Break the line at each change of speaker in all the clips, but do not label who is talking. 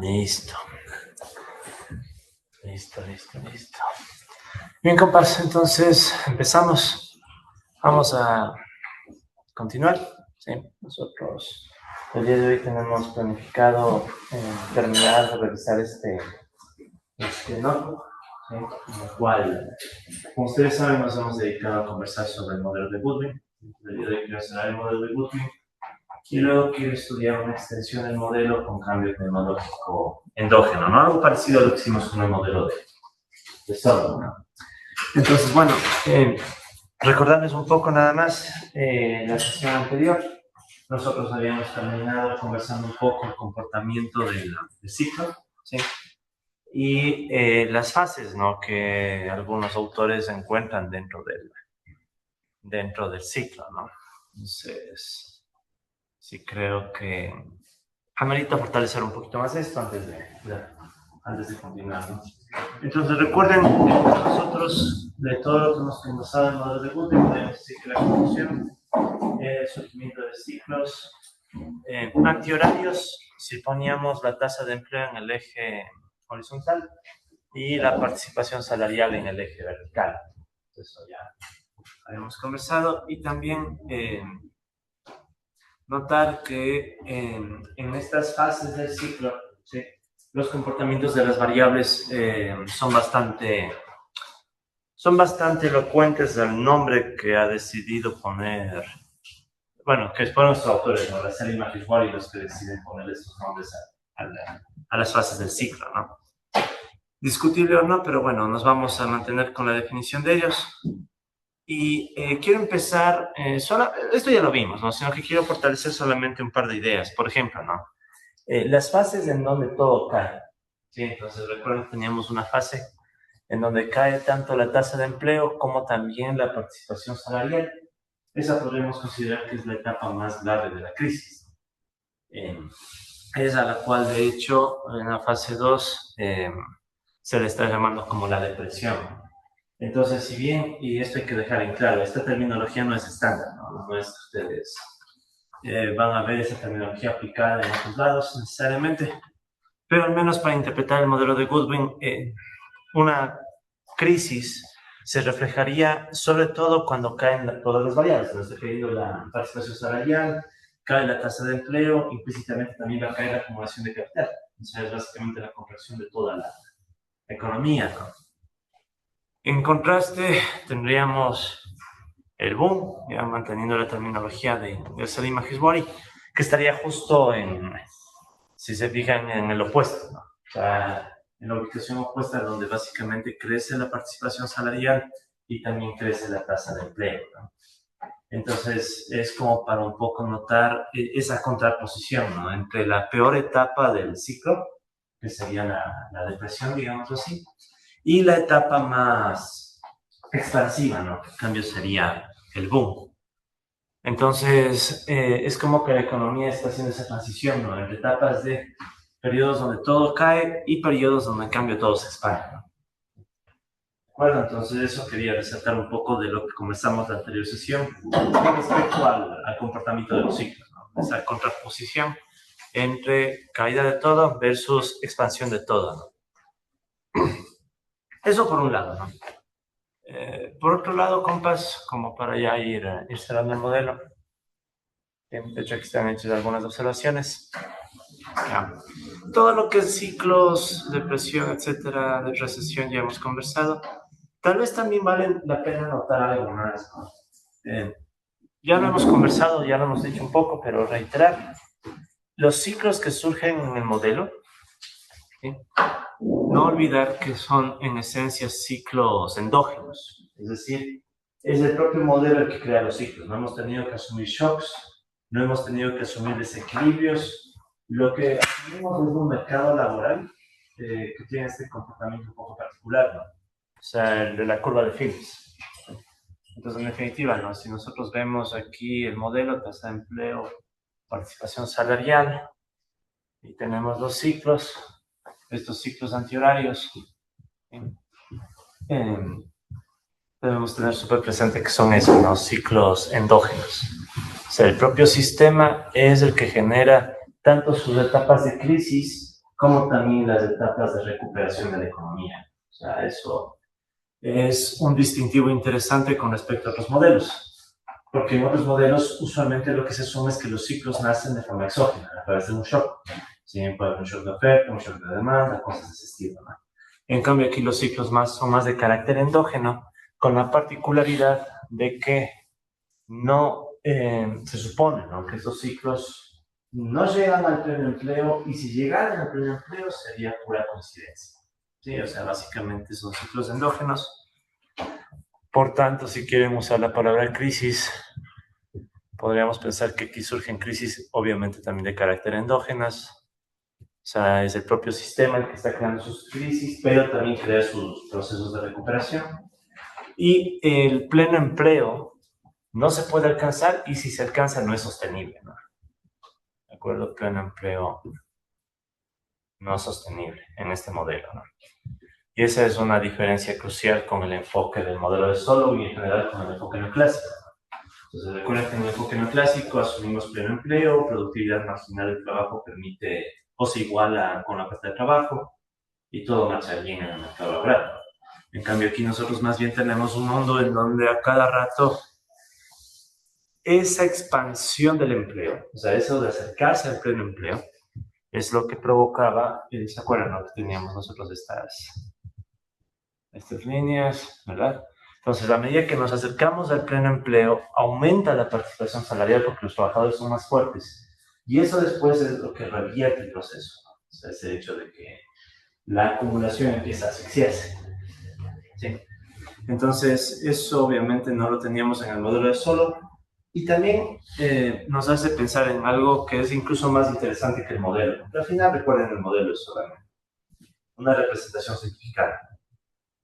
Listo. Listo. Bien, compas, entonces empezamos. Vamos a continuar. Sí, nosotros el día de hoy tenemos planificado terminar de revisar este notebook, ¿sí? En el cual, como ustedes saben, nos hemos dedicado a conversar sobre el modelo de Goodwin. El día de hoy quiero hacer el modelo de Goodwin y luego quiero estudiar una extensión del modelo con cambio tecnológico endógeno, ¿no? Algo parecido a lo que hicimos con el modelo de Solomon, ¿no? Entonces, bueno, recordarles un poco nada más la sesión anterior. Nosotros habíamos terminado conversando un poco el comportamiento del ciclo, ¿sí? Y las fases, ¿no?, que algunos autores encuentran dentro del ciclo, ¿no? Entonces, sí creo que amerita fortalecer un poquito más esto antes de continuar, ¿no? Entonces recuerden, nosotros de todo lo que hemos conversado en modelo de Goodwin, podemos decir que la conclusión es el surgimiento de ciclos antihorarios si poníamos la tasa de empleo en el eje horizontal y la participación salarial en el eje vertical. Eso ya habíamos conversado. Y también notar que en estas fases del ciclo, ¿sí?, los comportamientos de las variables son bastante elocuentes del nombre que ha decidido poner, bueno, que fueron los autores, ¿no?, la Sally Maheshwari, los que deciden poner estos nombres a las fases del ciclo, ¿no? Discutible o no, pero bueno, nos vamos a mantener con la definición de ellos. Y quiero empezar, esto ya lo vimos, ¿no?, sino que quiero fortalecer solamente un par de ideas. Por ejemplo, ¿no?, las fases en donde todo cae, ¿sí? Entonces recuerden que teníamos una fase en donde cae tanto la tasa de empleo como también la participación salarial. Esa podríamos considerar que es la etapa más grave de la crisis. Es a la cual, de hecho, en la fase 2 se le está llamando como la depresión. Entonces, si bien, y esto hay que dejar en claro, esta terminología no es estándar, no es que ustedes van a ver esa terminología aplicada en otros lados necesariamente, pero al menos para interpretar el modelo de Goodwin, una crisis se reflejaría sobre todo cuando caen todas las variables. Nos estoy refiriendo la participación salarial, cae la tasa de empleo, implícitamente también va a caer la acumulación de capital. O sea, es básicamente la contracción de toda la economía, ¿no? En contraste, tendríamos el boom, ya manteniendo la terminología de Sally Maheshwari, que estaría justo si se fijan, en el opuesto, ¿no? O sea, en la ubicación opuesta, donde básicamente crece la participación salarial y también crece la tasa de empleo, ¿no? Entonces, es como para un poco notar esa contraposición, ¿no?, entre la peor etapa del ciclo, que sería la depresión, digamos así, y la etapa más expansiva, ¿no?, que en cambio sería el boom. Entonces, es como que la economía está haciendo esa transición, ¿no?, entre etapas de periodos donde todo cae y periodos donde en cambio todo se expande, ¿no? Bueno, entonces eso quería resaltar un poco de lo que comenzamos la anterior sesión con respecto al comportamiento de los ciclos, ¿no? Esa contraposición entre caída de todo versus expansión de todo, ¿no? Eso por un lado, ¿no? Por otro lado, compas, como para ya ir cerrando el modelo, de hecho aquí están hechas algunas observaciones. Ya. Todo lo que es ciclos, depresión, etcétera, de recesión ya hemos conversado. Tal vez también vale la pena notar algo más, ¿no? Ya lo hemos conversado, ya lo hemos dicho un poco, pero reiterar, los ciclos que surgen en el modelo, ¿sí?, no olvidar que son en esencia ciclos endógenos, es decir, es el propio modelo el que crea los ciclos. No hemos tenido que asumir shocks, no hemos tenido que asumir desequilibrios. Lo que asumimos es un mercado laboral que tiene este comportamiento un poco particular, ¿no? O sea, el de la curva de Phillips. Entonces, en definitiva, ¿no?, si nosotros vemos aquí el modelo, tasa de empleo, participación salarial, y tenemos dos ciclos, estos ciclos antihorarios, debemos tener súper presente que son esos, ¿no?, ciclos endógenos. O sea, el propio sistema es el que genera tanto sus etapas de crisis como también las etapas de recuperación de la economía. O sea, eso es un distintivo interesante con respecto a otros modelos, porque en otros modelos usualmente lo que se asume es que los ciclos nacen de forma exógena, a través de un shock. Sí, puede haber un shock de oferta, un shock de demanda, cosas de ese estilo, ¿no? En cambio, aquí los ciclos son más de carácter endógeno, con la particularidad de que no se supone, ¿no?, que estos ciclos no llegan al pleno empleo, y si llegaran al pleno empleo sería pura coincidencia. Sí, o sea, básicamente son ciclos endógenos. Por tanto, si quieren usar la palabra crisis, podríamos pensar que aquí surgen crisis, obviamente también de carácter endógenas. O sea, es el propio sistema el que está creando sus crisis, pero también crea sus procesos de recuperación. Y el pleno empleo no se puede alcanzar, y si se alcanza no es sostenible, ¿no? ¿De acuerdo? Pleno empleo no sostenible en este modelo, ¿no? Y esa es una diferencia crucial con el enfoque del modelo de Solow y en general con el enfoque neoclásico. Entonces, recuerda que en el enfoque neoclásico asumimos pleno empleo, productividad marginal del trabajo permite o se iguala con la oferta de trabajo y todo marcha bien en el mercado laboral. En cambio, aquí nosotros más bien tenemos un mundo en donde a cada rato esa expansión del empleo, o sea, eso de acercarse al pleno empleo, es lo que provocaba, ¿se acuerdan, no?, que teníamos nosotros estas líneas, ¿verdad? Entonces, a medida que nos acercamos al pleno empleo, aumenta la participación salarial porque los trabajadores son más fuertes. Y eso después es lo que revierte el proceso, ¿no? O sea, ese hecho de que la acumulación empieza a asfixiarse. ¿Sí? Entonces, eso obviamente no lo teníamos en el modelo de Solow. Y también nos hace pensar en algo que es incluso más interesante que el modelo. Pero al final, recuerden, el modelo es solamente una representación simplificada.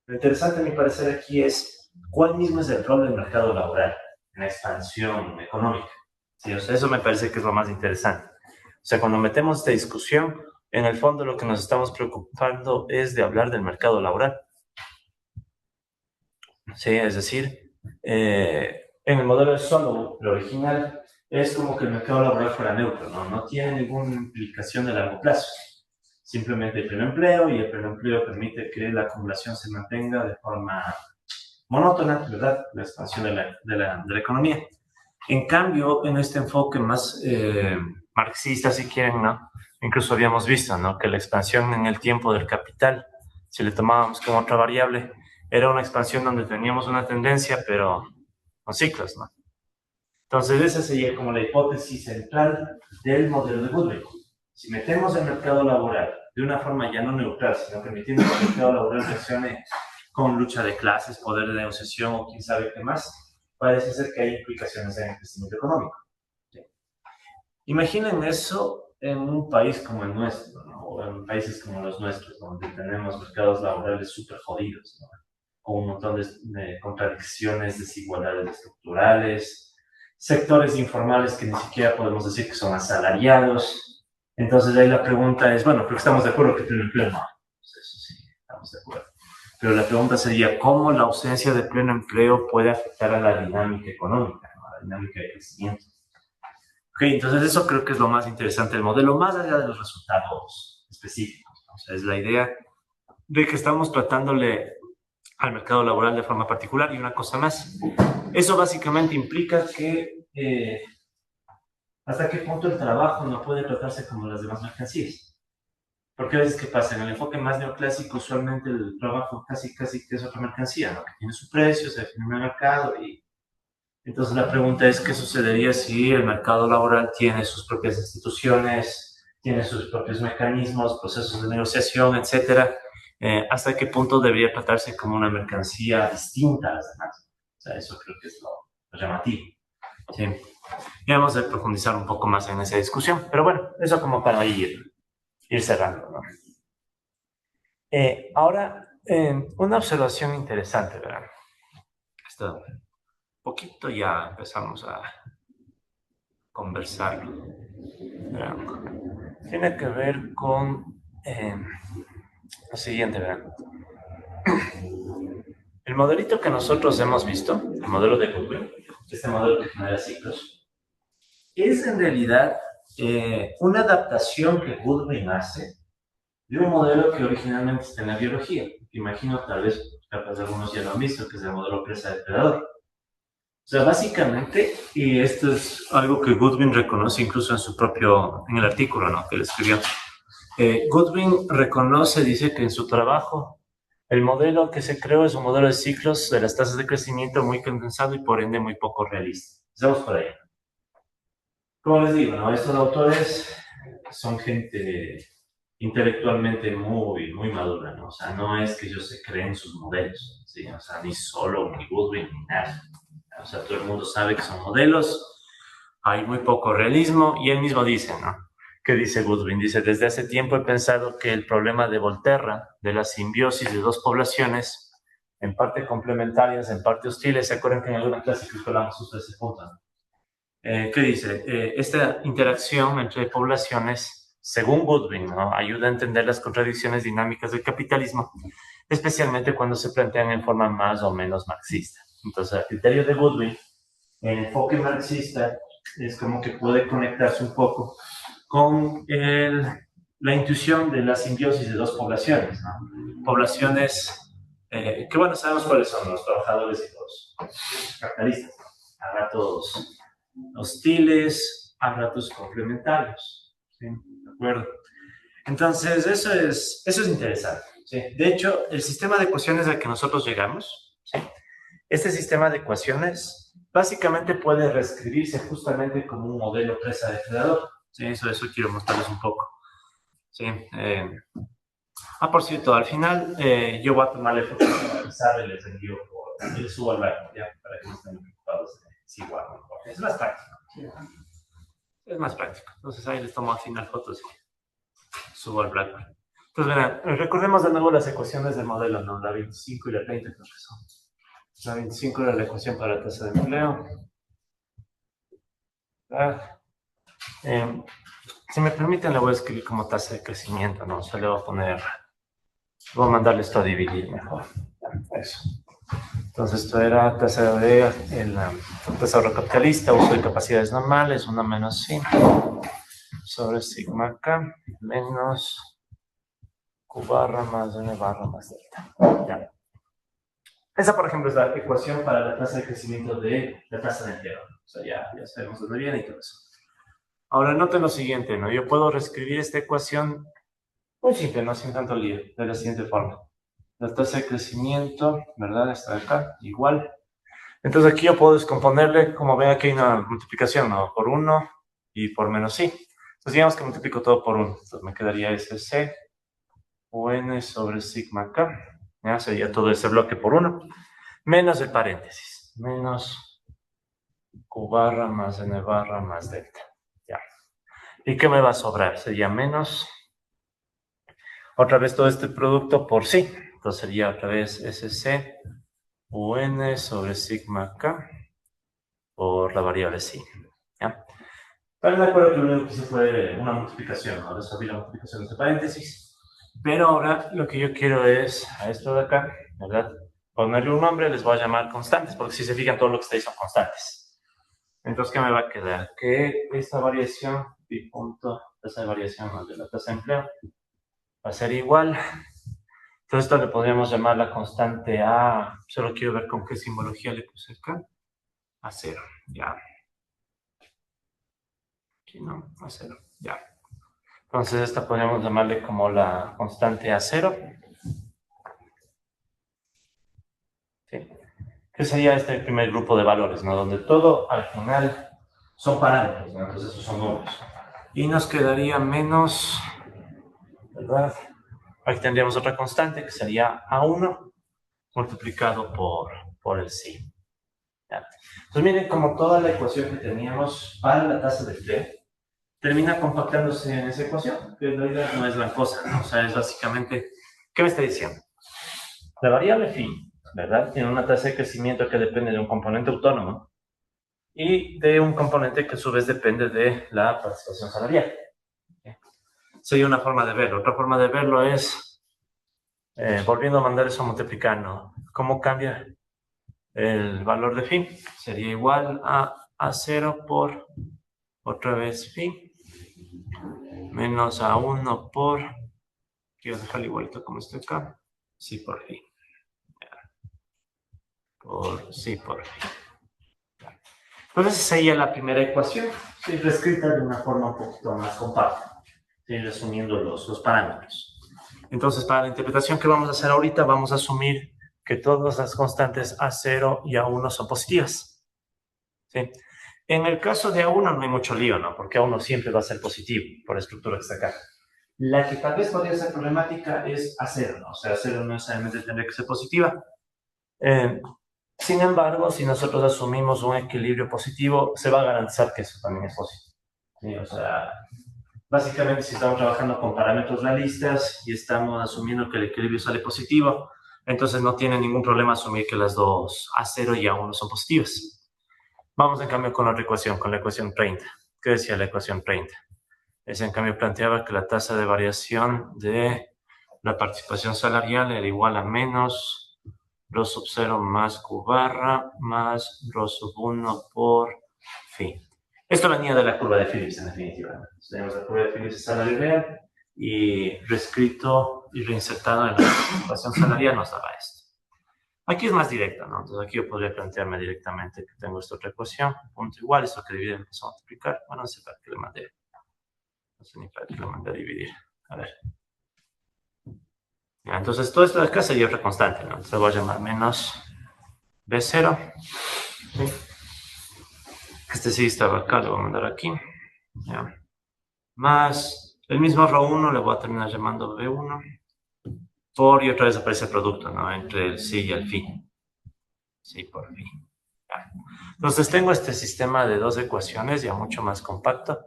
Lo interesante, a mi parecer, aquí es cuál mismo es el rol del mercado laboral en la expansión económica. ¿Sí? O sea, eso me parece que es lo más interesante. O sea, cuando metemos esta discusión, en el fondo lo que nos estamos preocupando es de hablar del mercado laboral. Sí, es decir, en el modelo de Solow, lo original, es como que el mercado laboral fuera neutro, ¿no? No tiene ninguna implicación de largo plazo. Simplemente el pleno empleo, y el pleno empleo permite que la acumulación se mantenga de forma monótona, ¿verdad? La expansión de la economía. En cambio, en este enfoque más marxista, si quieren, ¿no?, incluso habíamos visto, ¿no?, que la expansión en el tiempo del capital, si le tomábamos como otra variable, era una expansión donde teníamos una tendencia, pero con ciclos, ¿no? Entonces, esa sería como la hipótesis central del modelo de Goodwin. Si metemos el mercado laboral de una forma ya no neutral, sino permitiendo que el mercado laboral reaccione con lucha de clases, poder de negociación o quién sabe qué más, parece ser que hay implicaciones en el crecimiento económico. ¿Sí? Imaginen eso en un país como el nuestro, ¿no?, o en países como los nuestros, donde tenemos mercados laborales súper jodidos, ¿no?, con un montón de contradicciones, desigualdades estructurales, sectores informales que ni siquiera podemos decir que son asalariados. Entonces ahí la pregunta es, bueno, creo que estamos de acuerdo que pleno empleo no. Pues eso sí, estamos de acuerdo. Pero la pregunta sería, ¿cómo la ausencia de pleno empleo puede afectar a la dinámica económica, ¿no?, a la dinámica de crecimiento? Ok, entonces eso creo que es lo más interesante del modelo, más allá de los resultados específicos, ¿no? O sea, es la idea de que estamos tratándole al mercado laboral de forma particular. Y una cosa más, eso básicamente implica que hasta qué punto el trabajo no puede tratarse como las demás mercancías. Porque a veces, ¿qué pasa? En el enfoque más neoclásico, usualmente el trabajo casi que es otra mercancía, ¿no?, que tiene su precio, se define en el mercado. Y entonces la pregunta es, ¿qué sucedería si el mercado laboral tiene sus propias instituciones, tiene sus propios mecanismos, procesos de negociación, etcétera? ¿Hasta qué punto debería tratarse como una mercancía distinta a las demás? O sea, eso creo que es lo llamativo. ¿Sí? Y vamos a profundizar un poco más en esa discusión. Pero bueno, eso como para ir cerrando, ¿no? Ahora, una observación interesante, ¿verdad? Esto poquito ya empezamos a conversar, ¿verdad? Tiene que ver con lo siguiente, ¿verdad? El modelito que nosotros hemos visto, el modelo de Goodwin, este modelo que genera ciclos, es en realidad una adaptación que Goodwin hace de un modelo que originalmente está en la biología. Imagino, tal vez, capaz algunos ya lo han visto, que es el modelo presa-depredador. O sea, básicamente, y esto es algo que Goodwin reconoce incluso en el artículo, ¿no?, que él escribió. Goodwin reconoce, dice que en su trabajo, el modelo que se creó es un modelo de ciclos de las tasas de crecimiento muy condensado y por ende muy poco realista. Estamos por ahí. Como les digo, ¿no?, estos autores son gente intelectualmente muy madura, ¿no? O sea, no es que ellos se creen sus modelos, ¿sí? O sea, ni solo, ni Goodwin, ni nada. O sea, todo el mundo sabe que son modelos, hay muy poco realismo, y él mismo dice, ¿no? ¿Qué dice Goodwin? Dice, desde hace tiempo he pensado que el problema de Volterra, de la simbiosis de dos poblaciones, en parte complementarias, en parte hostiles, ¿se acuerdan que en alguna clase que hablamos justo de ese punto? ¿Qué dice? Esta interacción entre poblaciones, según Goodwin, ¿no?, ayuda a entender las contradicciones dinámicas del capitalismo, especialmente cuando se plantean en forma más o menos marxista. Entonces, el criterio de Goodwin, el enfoque marxista, es como que puede conectarse un poco con la intuición de la simbiosis de dos poblaciones, ¿no? Poblaciones que, bueno, sabemos cuáles son los trabajadores y los capitalistas, ¿no? A ratos hostiles, a ratos complementarios, ¿sí? ¿De acuerdo? Entonces, eso es interesante, ¿sí? De hecho, el sistema de ecuaciones al que nosotros llegamos, ¿sí?, este sistema de ecuaciones básicamente puede reescribirse justamente como un modelo presa-depredador. Sí, eso quiero mostrarles un poco. Sí, por cierto, al final yo voy a tomarle fotos para revisar y les envío y les subo al barco, ya, para que no estén preocupados de si igual o no. Es más práctico. ¿Sí? Es más práctico. Entonces ahí les tomo al final fotos y subo al Blackboard. Entonces, verán, recordemos de nuevo las ecuaciones del modelo, ¿no? La 25 y la 30 creo que son. La 25 era la ecuación para la tasa de empleo. Si me permiten, le voy a escribir como tasa de crecimiento, ¿no? O sea, le voy a poner, voy a mandarle esto a dividir mejor. Eso. Entonces, esto era tasa de ahorro capitalista, uso de capacidades normales, 1 menos 5 sobre sigma k menos q barra más n barra más delta. Ya. Esa, por ejemplo, es la ecuación para la tasa de crecimiento de la tasa de empleo. O sea, ya sabemos dónde viene y todo eso. Ahora, noten lo siguiente, ¿no? Yo puedo reescribir esta ecuación muy simple, no sin tanto lío, de la siguiente forma. La tasa de crecimiento, ¿verdad? Está acá, igual. Entonces aquí yo puedo descomponerle, como ven aquí hay una multiplicación, ¿no? Por 1 y por menos i. Entonces digamos que multiplico todo por 1. Entonces me quedaría SC UN sobre sigma K. Ya sería todo ese bloque por 1. Menos el paréntesis. Menos Q barra más N barra más delta. Ya. ¿Y qué me va a sobrar? Sería menos, otra vez todo este producto por sí. Entonces sería otra vez SC UN sobre sigma K por la variable sí. ¿Ya? Pero me acuerdo que lo único que hice fue una multiplicación, ¿no? Resolví la multiplicación entre paréntesis. Pero ahora lo que yo quiero es a esto de acá, ¿verdad?, ponerle un nombre, les voy a llamar constantes, porque si se fijan todo lo que está ahí son constantes. Entonces, ¿qué me va a quedar? Que esta variación, pi punto, tasa de variación de la tasa de empleo, va a ser igual. Entonces, esto le podríamos llamar la constante A, solo quiero ver con qué simbología le puse acá, a 0, ya. Aquí no, a 0, ya. Entonces, esta podríamos llamarle como la constante A0. ¿Sí? Que sería este primer grupo de valores, ¿no? Donde todo al final son parámetros, ¿no? Entonces, esos son números. Y nos quedaría menos, ¿verdad? Aquí tendríamos otra constante que sería A1 multiplicado por el sí. ¿Ya? Entonces, miren como toda la ecuación que teníamos para la tasa de empleo termina compactándose en esa ecuación, que en realidad no es gran cosa, ¿no? O sea, es básicamente, ¿qué me está diciendo? La variable phi, ¿verdad?, tiene una tasa de crecimiento que depende de un componente autónomo y de un componente que a su vez depende de la participación salarial. Sería una forma de verlo. Otra forma de verlo es, volviendo a mandar eso a multiplicar, ¿no? ¿Cómo cambia el valor de phi? Sería igual a 0 por otra vez phi menos A1 por, quiero dejarlo igualito como está acá, sí por phi. Por sí por phi. Entonces esa sería la primera ecuación, sí, reescrita de una forma un poquito más compacta, sí, resumiendo los parámetros. Entonces, para la interpretación que vamos a hacer ahorita, vamos a asumir que todas las constantes A0 y A1 son positivas. ¿Sí? En el caso de A1 no hay mucho lío, ¿no? Porque A1 siempre va a ser positivo por la estructura que está acá. La que tal vez podría ser problemática es A0, ¿no? O sea, A0 no necesariamente tendría que ser positiva. Sin embargo, si nosotros asumimos un equilibrio positivo, se va a garantizar que eso también es positivo. ¿Sí? O sea, básicamente si estamos trabajando con parámetros realistas y estamos asumiendo que el equilibrio sale positivo, entonces no tiene ningún problema asumir que las dos A0 y A1 son positivas. Vamos en cambio con la otra ecuación, con la ecuación 30. ¿Qué decía la ecuación 30? Esa en cambio planteaba que la tasa de variación de la participación salarial era igual a menos rho sub 0 más Q barra más rho sub 1 por phi. Esto venía de la curva de Phillips, en definitiva. Tenemos la curva de Phillips de salario real y reescrito y reinsertado en la participación salarial nos daba esto. Aquí es más directa, ¿no? Entonces aquí yo podría plantearme directamente que tengo esta otra ecuación, punto igual, esto que divide empezó a multiplicar. Bueno, no sé para qué le mandé. No sé ni para qué le mandé a dividir. A ver. Ya, entonces todo esto de acá sería otra constante, ¿no? Entonces voy a llamar menos B0. ¿Sí? Este sí estaba acá, lo voy a mandar aquí. Ya. Más el mismo ρ1 le voy a terminar llamando B1. Por, y otra vez aparece el producto, ¿no? Entre el sí y el phi. Sí por phi. Ya. Entonces tengo este sistema de dos ecuaciones ya mucho más compacto,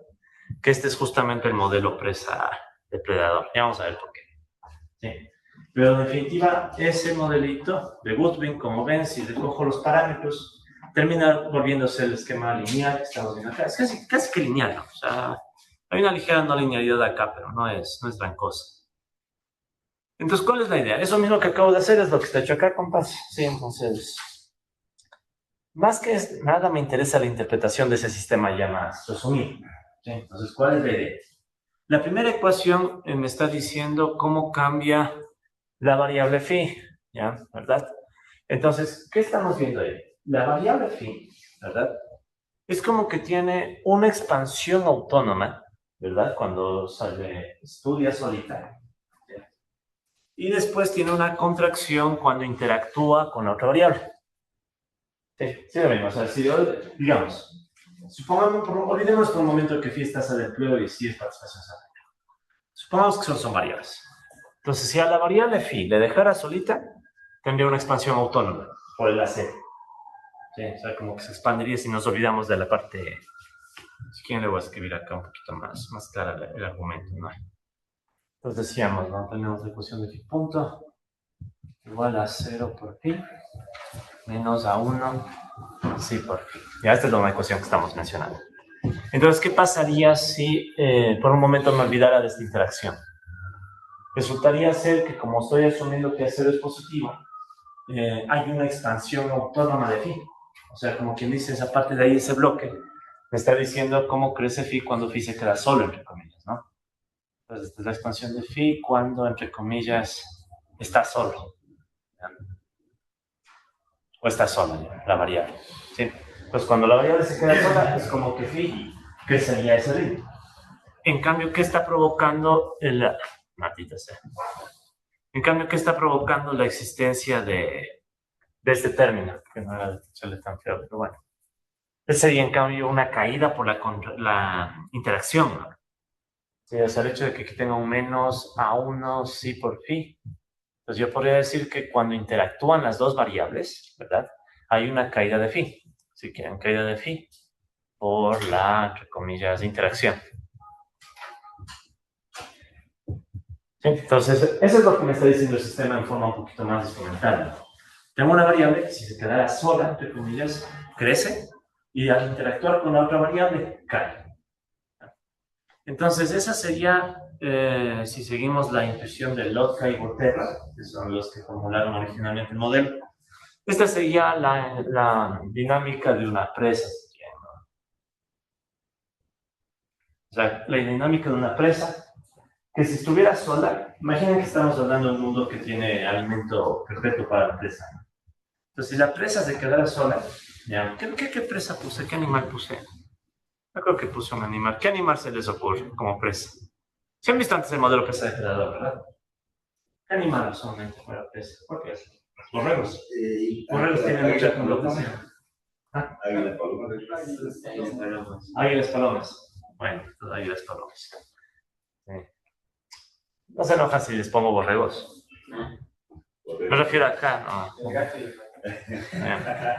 que este es justamente el modelo presa-depredador. Ya vamos a ver por qué. Sí. Pero en definitiva, ese modelito de Goodwin, como ven, si le cojo los parámetros, termina volviéndose el esquema lineal que estamos viendo acá. Es casi que lineal, ¿no? O sea, hay una ligera no linealidad acá, pero no es gran cosa. Entonces, ¿cuál es la idea? Eso mismo que acabo de hacer es lo que está hecho acá, compas. Sí, entonces, más que nada me interesa la interpretación de ese sistema ya más resumido. ¿Sí? Entonces, ¿cuál es la idea? La primera ecuación me está diciendo cómo cambia la variable phi, ¿ya? ¿Verdad? Entonces, ¿qué estamos viendo ahí? La variable phi, ¿verdad? Es como que tiene una expansión autónoma, ¿verdad? Cuando sale, estudia solita. ¿Ya? Y después tiene una contracción cuando interactúa con otra variable. Sí, lo mismo. O sea, si yo, digamos, supongamos, olvidemos por un momento que phi es tasa de empleo y si es participación salarial. Supongamos que son variables. Entonces, si a la variable phi le dejara solita, tendría una expansión autónoma por el AC. Sí, o sea, como que se expandiría si nos olvidamos de la parte. Si quieren, le voy a escribir acá un poquito más clara el argumento, ¿no? Entonces decíamos, ¿no? Tenemos la ecuación de phi punto igual a 0 por phi menos a 1 sí por phi. Ya esta es la ecuación que estamos mencionando. Entonces, ¿qué pasaría si por un momento me olvidara de esta interacción? Resultaría ser que como estoy asumiendo que A0 es positivo, hay una expansión autónoma de phi. O sea, como quien dice, esa parte de ahí, ese bloque, me está diciendo cómo crece phi cuando phi se queda solo, entre comillas, ¿no? Entonces, esta es la expansión de phi cuando, entre comillas, está solo. ¿Ya? O está sola, ¿ya? La variable. ¿Sí? Pues cuando la variable se queda sola, es como que phi crecería a ese ritmo. En cambio, ¿qué está provocando el... Maldita sea. En cambio, ¿qué está provocando la existencia de este término? Que no era sale tan feo, pero bueno. Sería, en cambio, una caída por la interacción, ¿no? Sí, o sea, el hecho de que aquí tenga un menos A1 sí por phi. Entonces yo podría decir que cuando interactúan las dos variables, ¿verdad? Hay una caída de phi. Si quieren, caída de phi por la, entre comillas, interacción. ¿Sí? Entonces, eso es lo que me está diciendo el sistema en forma un poquito más experimental. Tengo una variable que si se quedara sola, entre comillas, crece y al interactuar con la otra variable, cae. Entonces, esa sería, si seguimos la intuición de Lotka y Botero, que son los que formularon originalmente el modelo, esta sería la dinámica de una presa. sea, la dinámica de una presa, que si estuviera sola, imaginen que estamos hablando de un mundo que tiene alimento perfecto para la presa. Entonces, si la presa se quedara sola, ¿ya? ¿Qué presa puse? ¿Qué animal puse? Yo creo que puse un animal. ¿Qué animal se les ocurre como presa? Si han visto antes el modelo presa depredador, ¿verdad? ¿Qué animal usualmente para presa? ¿Por qué es? Borregos. Borregos tienen mucha connotación. ¿Ah?
Águilas palomas.
Águilas palomas. Bueno, águilas palomas. Sí. No se enojan si les pongo borregos. Me refiero acá, no.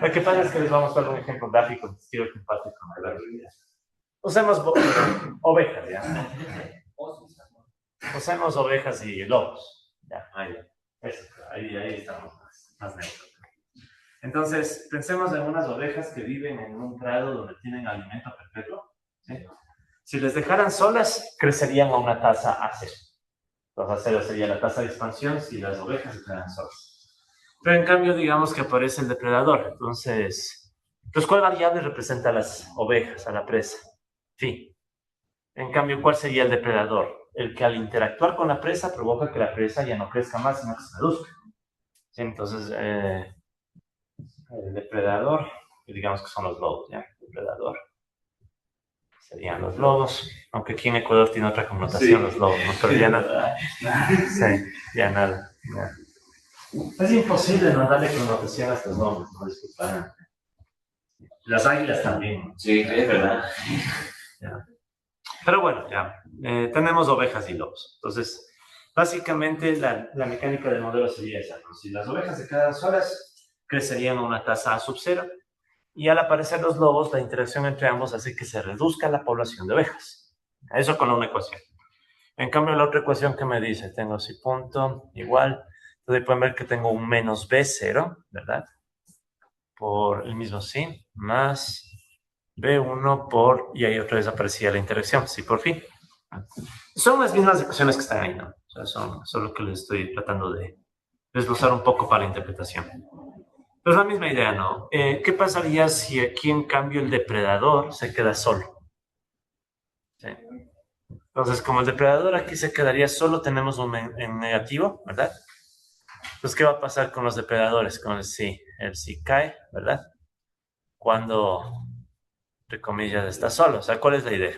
Lo que pasa es que les vamos a dar un ejemplo gráfico de estilo simpático. Usemos ovejas, ¿ya? Usemos ovejas y lobos. Ya, ahí estamos más neutros. Entonces, pensemos en unas ovejas que viven en un prado donde tienen alimento perpetuo. ¿Sí? Si les dejaran solas, crecerían a una tasa A0. Entonces, A0 sería la tasa de expansión si las ovejas se quedan solas. Pero en cambio, digamos que aparece el depredador. Entonces, ¿cuál variable representa a las ovejas, a la presa? Phi. En cambio, ¿cuál sería el depredador? El que al interactuar con la presa provoca que la presa ya no crezca más, sino que se reduzca. ¿Sí? Entonces, el depredador, digamos que son los lobos, ¿ya? El depredador serían los lobos, aunque aquí en Ecuador tiene otra connotación, sí. Los lobos, ¿no? Pero ya nada. Sí, ya nada. Ya. Es imposible no darle connotación a estos nombres, ¿no? Disculpa. Las águilas también.
Sí, es verdad.
Ya. Pero bueno, ya. Tenemos ovejas y lobos. Entonces, básicamente la mecánica del modelo sería esa, ¿no? Si las ovejas se quedan solas, crecerían a una tasa A sub 0. Y al aparecer los lobos, la interacción entre ambos hace que se reduzca la población de ovejas. Eso con una ecuación. En cambio, la otra ecuación que me dice, tengo si punto igual, entonces pueden ver que tengo un menos B0, ¿verdad? Por el mismo sin, más B1 por, y ahí otra vez aparecía la interacción, sí por fin. Son las mismas ecuaciones que están ahí, ¿no? O sea, son lo que les estoy tratando de desglosar un poco para la interpretación. Pero es la misma idea, ¿no? ¿Qué pasaría si aquí, en cambio, el depredador se queda solo? ¿Sí? Entonces, como el depredador aquí se quedaría solo, tenemos un en negativo, ¿verdad? Entonces, ¿qué va a pasar con los depredadores? Con el sí cae, ¿verdad? Cuando, entre comillas, está solo. O sea, ¿cuál es la idea?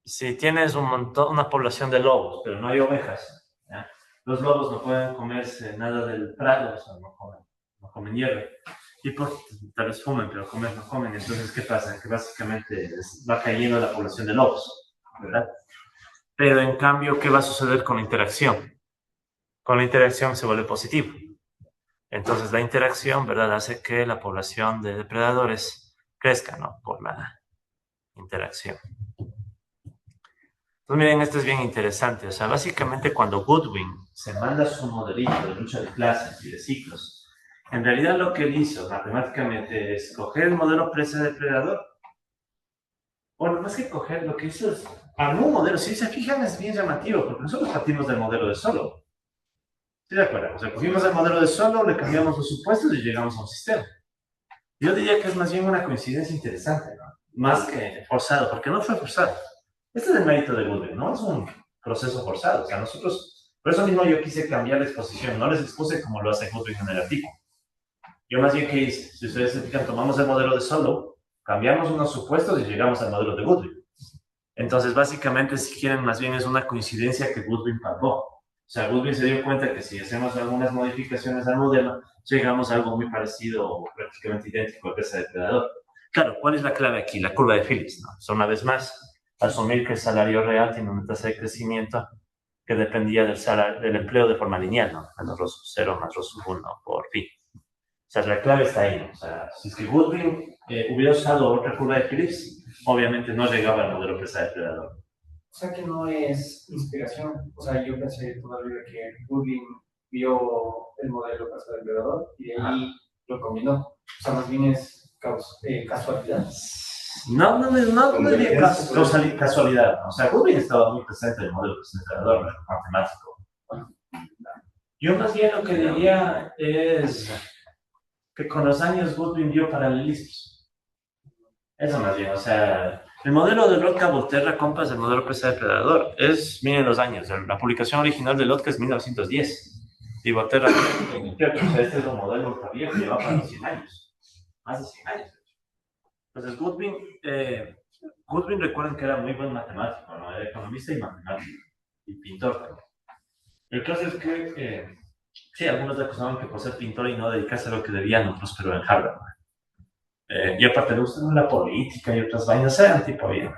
Si tienes una población de lobos, pero no hay ovejas, ¿ya? Los lobos no pueden comerse nada del prado, o sea, no comen hierba. Y tal vez fumen, pero comer no comen. Entonces, ¿qué pasa? Que básicamente va cayendo la población de lobos, ¿verdad? Pero en cambio, ¿qué va a suceder con la interacción? Con la interacción se vuelve positivo. Entonces, la interacción, ¿verdad?, hace que la población de depredadores crezca, ¿no? Por la interacción. Entonces, miren, esto es bien interesante. O sea, básicamente cuando Goodwin se manda su modelito de lucha de clases y de ciclos, en realidad lo que él hizo matemáticamente es coger el modelo presa-depredador. Bueno, más que coger, lo que hizo es armó un modelo. Si se fijan, es bien llamativo, porque nosotros partimos del modelo de solo. ¿Sí de acuerdo? O sea, cogimos el modelo de solo, le cambiamos los supuestos y llegamos a un sistema. Yo diría que es más bien una coincidencia interesante, ¿no? Más que forzado, porque no fue forzado. Este es el mérito de Goodwin, no es un proceso forzado. O sea, nosotros, por eso mismo yo quise cambiar la exposición, no les expuse como lo hace Goodwin en el artículo. Yo más bien, ¿qué hice? Si ustedes se fijan, tomamos el modelo de solo, cambiamos unos supuestos y llegamos al modelo de Goodwin. Entonces, básicamente, si quieren, más bien es una coincidencia que Goodwin palpó. O sea, Goodwin se dio cuenta que si hacemos algunas modificaciones al modelo, llegamos a algo muy parecido o prácticamente idéntico al presa depredador. Claro, ¿cuál es la clave aquí? La curva de Phillips, ¿no? So, una vez más, asumir que el salario real tiene una tasa de crecimiento que dependía del empleo de forma lineal, ¿no? Menos rho sub 0 más rho sub 1 por phi. O sea, la clave está ahí, ¿no? O sea, si es que Goodwin hubiera usado otra curva de Phillips, obviamente no llegaba al modelo presa depredador.
O sea que no es inspiración. O sea, yo pensé todavía que Goodwin vio el modelo presa depredador y de ahí lo combinó. O sea, más bien es casualidad.
No diría casualidad. O sea, Goodwin estaba muy presente en el modelo presentador matemático. Yo más bien lo que diría es que con los años Goodwin vio paralelismos. Eso más bien, o sea, El modelo de Lotka Volterra Compass, el modelo presa depredador, miren los años, la publicación original de Lotka es 1910 y Volterra en este es un modelo ultra viejo, lleva para los 100 años, más de 100 años. Entonces Goodwin recuerden que era muy buen matemático, ¿no? Era economista y matemático y pintor también. El caso es que sí, algunos le acusaban que por ser pintor y no dedicarse a lo que debía no prosperó en Harvard, ¿no? Y aparte le gustan la política y otras vainas, eran tipo bien.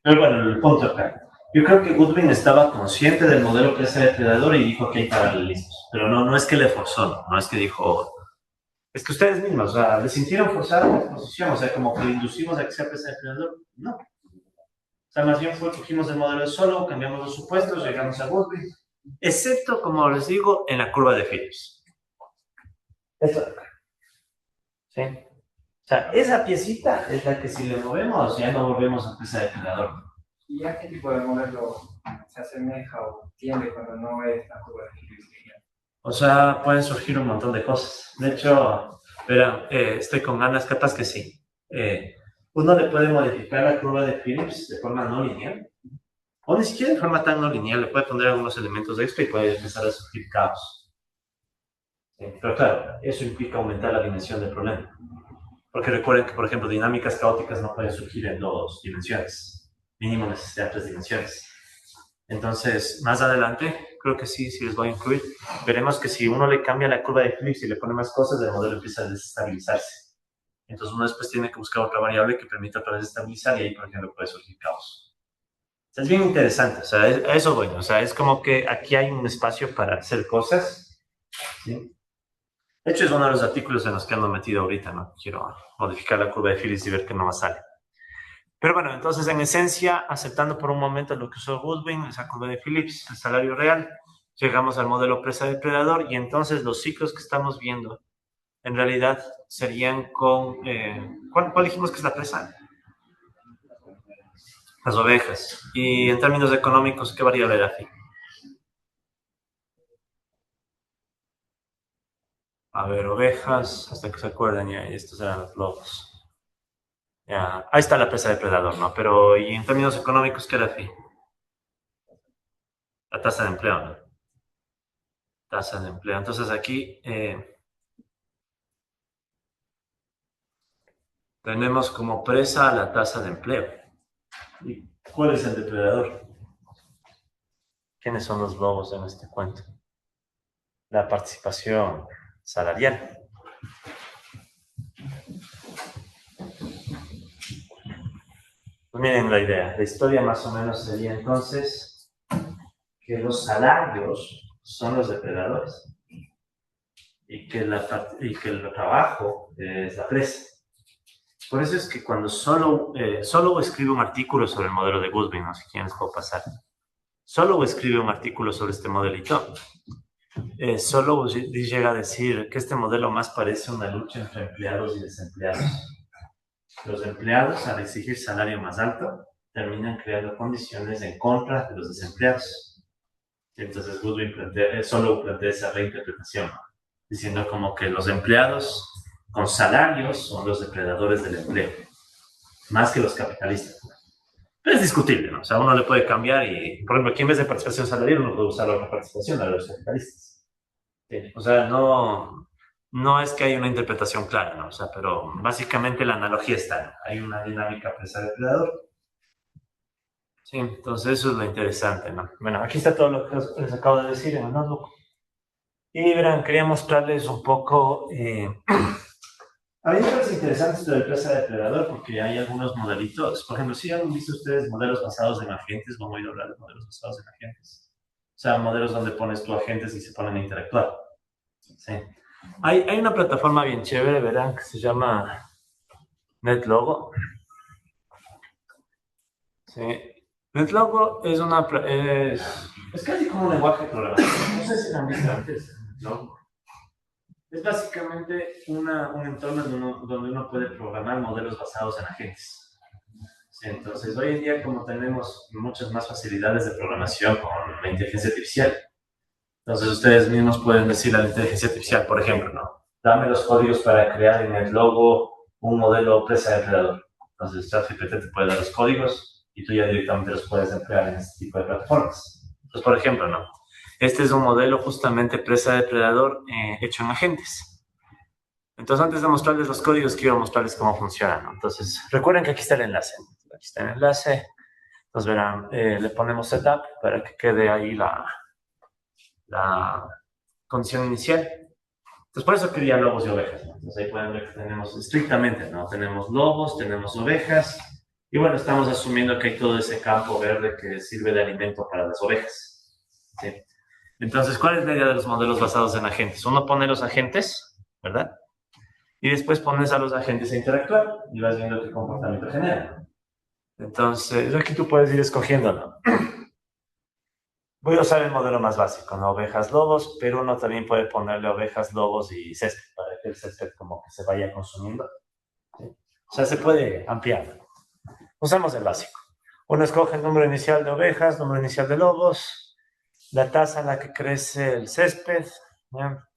Pero bueno, el punto acá. Yo creo que Goodwin estaba consciente del modelo presa depredador y dijo que hay paralelismos. Pero no es que le forzó, no es que dijo, es que ustedes mismos, o sea, le sintieron forzada la exposición, o sea, como que le inducimos a que sea presa depredador. No. O sea, más bien cogimos el modelo de Solow, cambiamos los supuestos, llegamos a Goodwin, excepto, como les digo, en la curva de Phillips. Esto de acá. ¿Sí? O sea, esa piecita es la que si le movemos, ya no volvemos a presa depredador.
¿Y a qué tipo de modelo se asemeja o tiende cuando no es la curva de Phillips?
O sea, pueden surgir un montón de cosas. De hecho, verán, estoy con ganas, capaz que sí. Uno le puede modificar la curva de Phillips de forma no lineal, o ni siquiera de forma tan no lineal, le puede poner algunos elementos extra y puede empezar a surgir caos. Pero claro, eso implica aumentar la dimensión del problema. Porque recuerden que, por ejemplo, dinámicas caóticas no pueden surgir en 2 dimensiones. Mínimo necesitan 3 dimensiones. Entonces, más adelante, creo que sí les voy a incluir. Veremos que si uno le cambia la curva de Phillips y le pone más cosas, el modelo empieza a desestabilizarse. Entonces, uno después tiene que buscar otra variable que permita otra vez estabilizar y ahí, por ejemplo, puede surgir caos. O sea, es bien interesante. O sea, eso bueno. O sea, es como que aquí hay un espacio para hacer cosas. ¿Sí? De hecho, es uno de los artículos en los que ando metido ahorita, ¿no? Quiero modificar la curva de Phillips y ver qué no más sale. Pero bueno, entonces en esencia, aceptando por un momento lo que usó Goodwin, esa curva de Phillips, el salario real, llegamos al modelo presa depredador y entonces los ciclos que estamos viendo en realidad serían con... ¿cuál dijimos que es la presa? Las ovejas. Y en términos económicos, ¿qué variable era aquí? A ver, ovejas, hasta que se acuerden ya, y estos eran los lobos. Ya, ahí está la presa depredador, ¿no? Pero, ¿y en términos económicos qué era aquí? La tasa de empleo, ¿no? Tasa de empleo. Entonces aquí tenemos como presa la tasa de empleo. ¿Y cuál es el depredador? ¿Quiénes son los lobos en este cuento? La participación salarial. Pues miren la idea. La historia más o menos sería entonces que los salarios son los depredadores y que el trabajo es la presa. Por eso es que cuando solo escribe un artículo sobre el modelo de Goodwin, no sé quién les puedo pasar, solo escribe un artículo sobre este modelito. Solo llega a decir que este modelo más parece una lucha entre empleados y desempleados. Los empleados, al exigir salario más alto, terminan creando condiciones en contra de los desempleados. Entonces Goodwin solo plantea esa reinterpretación, diciendo como que los empleados con salarios son los depredadores del empleo, más que los capitalistas. Pero es discutible, ¿no? O sea, uno le puede cambiar y, por ejemplo, aquí en vez de participación salarial, uno puede usar otra participación, la de los capitalistas. ¿Sí? O sea, no es que haya una interpretación clara, ¿no? O sea, pero básicamente la analogía está, ¿no? Hay una dinámica presa-depredador. Sí, entonces eso es lo interesante, ¿no? Bueno, aquí está todo lo que les acabo de decir en el notebook. Y verán, quería mostrarles un poco... A mí me parece interesante esto de presa depredador porque hay algunos modelitos. Por ejemplo, si han visto ustedes modelos basados en agentes, vamos a ir a hablar de modelos basados en agentes. O sea, modelos donde pones tú agentes y se ponen a interactuar. Sí. Hay una plataforma bien chévere, verán, que se llama NetLogo. Sí. NetLogo es casi como un lenguaje de programación. No sé si lo han visto antes. NetLogo. Es básicamente un entorno donde uno puede programar modelos basados en agentes. Sí, entonces, hoy en día, como tenemos muchas más facilidades de programación con la inteligencia artificial, entonces ustedes mismos pueden decirle a la inteligencia artificial, por ejemplo, ¿no? Dame los códigos para crear en NetLogo un modelo presa depredador. Entonces, ChatGPT te puede dar los códigos y tú ya directamente los puedes emplear en este tipo de plataformas. Entonces, por ejemplo, ¿no? Este es un modelo justamente presa depredador hecho en agentes. Entonces, antes de mostrarles los códigos, quiero mostrarles cómo funciona, ¿no? Entonces, recuerden que aquí está el enlace. Aquí está el enlace. Entonces, verán, le ponemos setup para que quede ahí la condición inicial. Entonces, por eso quería lobos y ovejas, ¿no? Entonces, ahí pueden ver que tenemos estrictamente, ¿no? Tenemos lobos, tenemos ovejas, y bueno, estamos asumiendo que hay todo ese campo verde que sirve de alimento para las ovejas, ¿sí? Entonces, ¿cuál es la idea de los modelos basados en agentes? Uno pone los agentes, ¿verdad? Y después pones a los agentes a interactuar y vas viendo qué comportamiento generan. Entonces, aquí tú puedes ir escogiendo, ¿no? Voy a usar el modelo más básico, ¿no? Ovejas, lobos, pero uno también puede ponerle ovejas, lobos y césped para que el césped como que se vaya consumiendo, ¿sí? O sea, se puede ampliar. Usamos el básico. Uno escoge el número inicial de ovejas, número inicial de lobos, la tasa en la que crece el césped, ¿ya?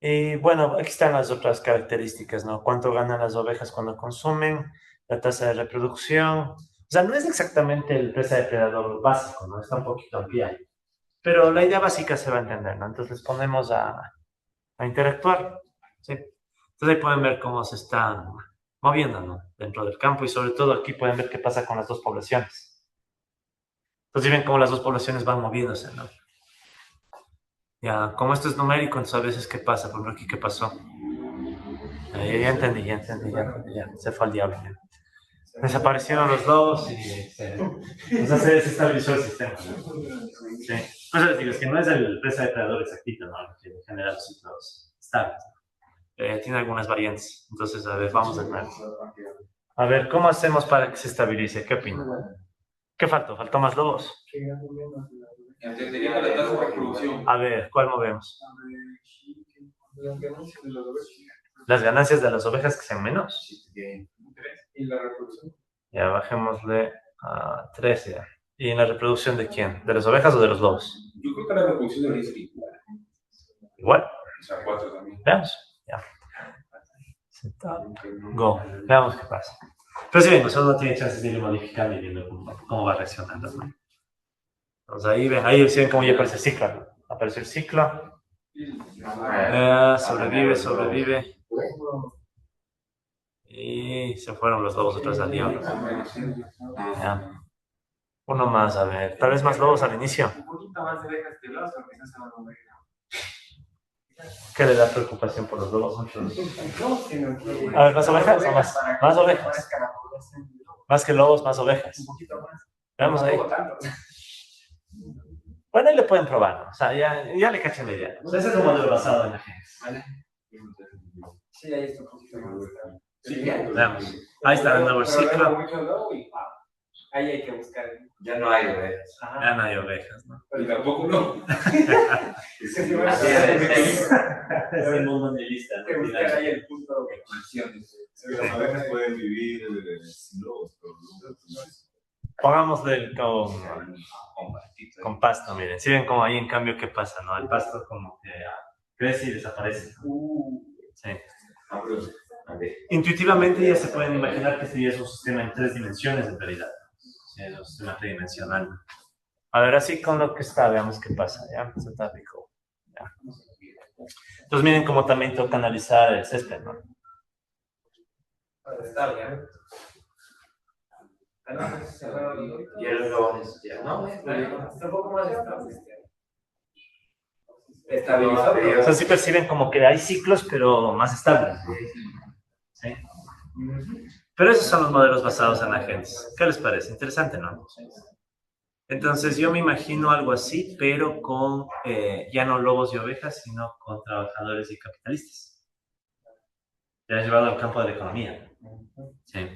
Y bueno, aquí están las otras características, ¿no? Cuánto ganan las ovejas cuando consumen, la tasa de reproducción. O sea, no es exactamente el presa depredador básico, ¿no? Está un poquito ampliado. Pero la idea básica se va a entender, ¿no? Entonces ponemos a interactuar, ¿sí? Entonces ahí pueden ver cómo se están moviendo, ¿no? Dentro del campo y sobre todo aquí pueden ver qué pasa con las dos poblaciones. Entonces ven cómo las dos poblaciones van moviéndose, ¿no? Ya, como esto es numérico, entonces a veces qué pasa, por ejemplo aquí qué pasó. Ya entendí, ya se fue al diablo. Ya. Desaparecieron los lobos y o sea, se desestabilizó el sistema, ¿no? Sí. Pues les digo, es que no es el presa depredador exactito, ¿no? Que genera los ciclos estables. Tiene algunas variantes. Entonces, a ver, vamos de nuevo. A ver, ¿cómo hacemos para que se estabilice? ¿Qué opinan? ¿Qué faltó? ¿Faltó más lobos? A ver, ¿cuál movemos? Las ganancias de las ovejas que sean menos.
¿Y la reproducción?
Ya, bajémosle a 13. Ya. ¿Y en la reproducción de quién? ¿De las ovejas o de los lobos?
Yo creo que la reproducción debería ser igual.
Igual.
O sea, 4 también.
Veamos. Ya. Go. Veamos qué pasa. Pero si ven, nosotros no tiene chance de ir modificando y viendo cómo va reaccionando, ¿no? Entonces ahí ven cómo ya aparece el ciclo, ¿no? Aparece el ciclo. Sobrevive. Y se fueron los lobos atrás del diablo. Ya. Uno más, a ver. Tal vez más lobos al inicio.
Un poquito más de ovejas que los, porque quizás se van a mover.
¿Qué le da preocupación por los lobos? Muchos.
A
ver, ¿más ovejas o más? Más ovejas. Más que lobos, más ovejas.
Un poquito más.
Veamos ahí. Bueno, ahí le pueden probar, ¿no? O sea, ya le caché la idea. O sea, ese es un modelo basado en agentes. ¿Vale?
Sí, ahí está un poquito más.
Sí,
veamos. Ahí está el nuevo ciclo.
Ahí hay que buscar.
Ya no hay ovejas.
Ya no hay ovejas, ¿no?
Y tampoco no.
Es el mundo nihilista,
Hay que buscar ahí el punto de
Las ovejas pueden vivir sin lobos, pero
Pongámosle con pasto, miren. Si ven como ahí en cambio qué pasa, ¿no? El pasto como que crece y desaparece. Sí. Intuitivamente ya se pueden imaginar que este ya es un sistema en 3 dimensiones en realidad. Sí, es un sistema tridimensional. A ver, así con lo que está, veamos qué pasa, ¿ya? Ya. Entonces miren cómo también toca analizar el césped, ¿no?
Está bien.
Y el lobo ya no.
Está un poco más
O sea, sí perciben como que hay ciclos, pero más estables. ¿Sí? Pero esos son los modelos basados en agentes. ¿Qué les parece? Interesante, ¿no? Entonces yo me imagino algo así, pero con ya no lobos y ovejas, sino con trabajadores y capitalistas. Ya llevado al campo de la economía. Sí.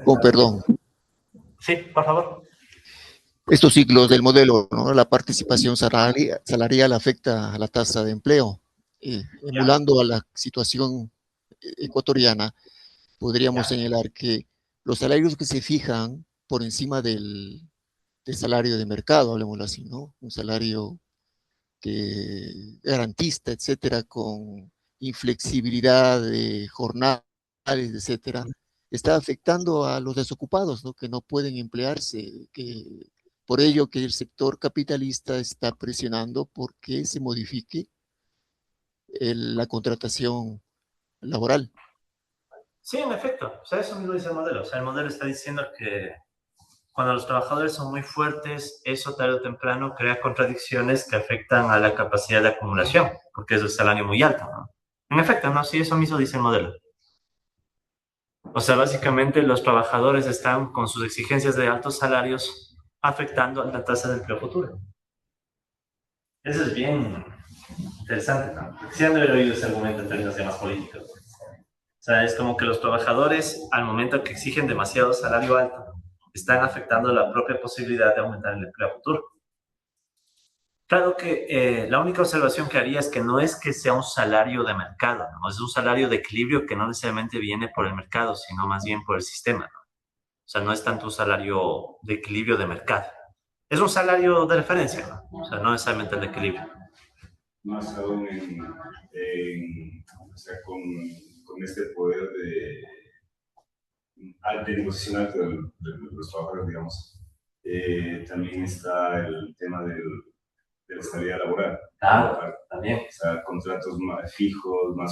Con perdón.
Sí, por favor.
Estos ciclos del modelo, ¿no? La participación salarial afecta a la tasa de empleo. Emulando a la situación ecuatoriana, podríamos señalar que los salarios que se fijan por encima del salario de mercado, hablemoslo así, ¿no? Un salario que garantista, etcétera, con inflexibilidad de jornada, etcétera, está afectando a los desocupados, ¿no? Que no pueden emplearse, que por ello que el sector capitalista está presionando porque se modifique la contratación laboral.
Sí, en efecto. O sea, eso mismo dice el modelo. O sea, el modelo está diciendo que cuando los trabajadores son muy fuertes, eso tarde o temprano crea contradicciones que afectan a la capacidad de acumulación, porque es el salario muy alto, ¿no? En efecto, ¿no? Sí, eso mismo dice el modelo. O sea, básicamente los trabajadores están con sus exigencias de altos salarios afectando a la tasa de empleo futuro. Eso es bien interesante, ¿no? Sí han de haber oído ese argumento en términos de más políticos. O sea, es como que los trabajadores, al momento que exigen demasiado salario alto, están afectando la propia posibilidad de aumentar el empleo futuro. Claro que la única observación que haría es que no es que sea un salario de mercado, ¿no? Es un salario de equilibrio que no necesariamente viene por el mercado, sino más bien por el sistema, ¿no? O sea, no es tanto un salario de equilibrio de mercado. Es un salario de referencia, ¿no? O sea, no necesariamente el de equilibrio.
Más aún o sea, con este poder de negociación alto de los trabajadores, digamos. También está el tema de la estabilidad laboral.
Claro, también.
O sea, contratos más fijos, o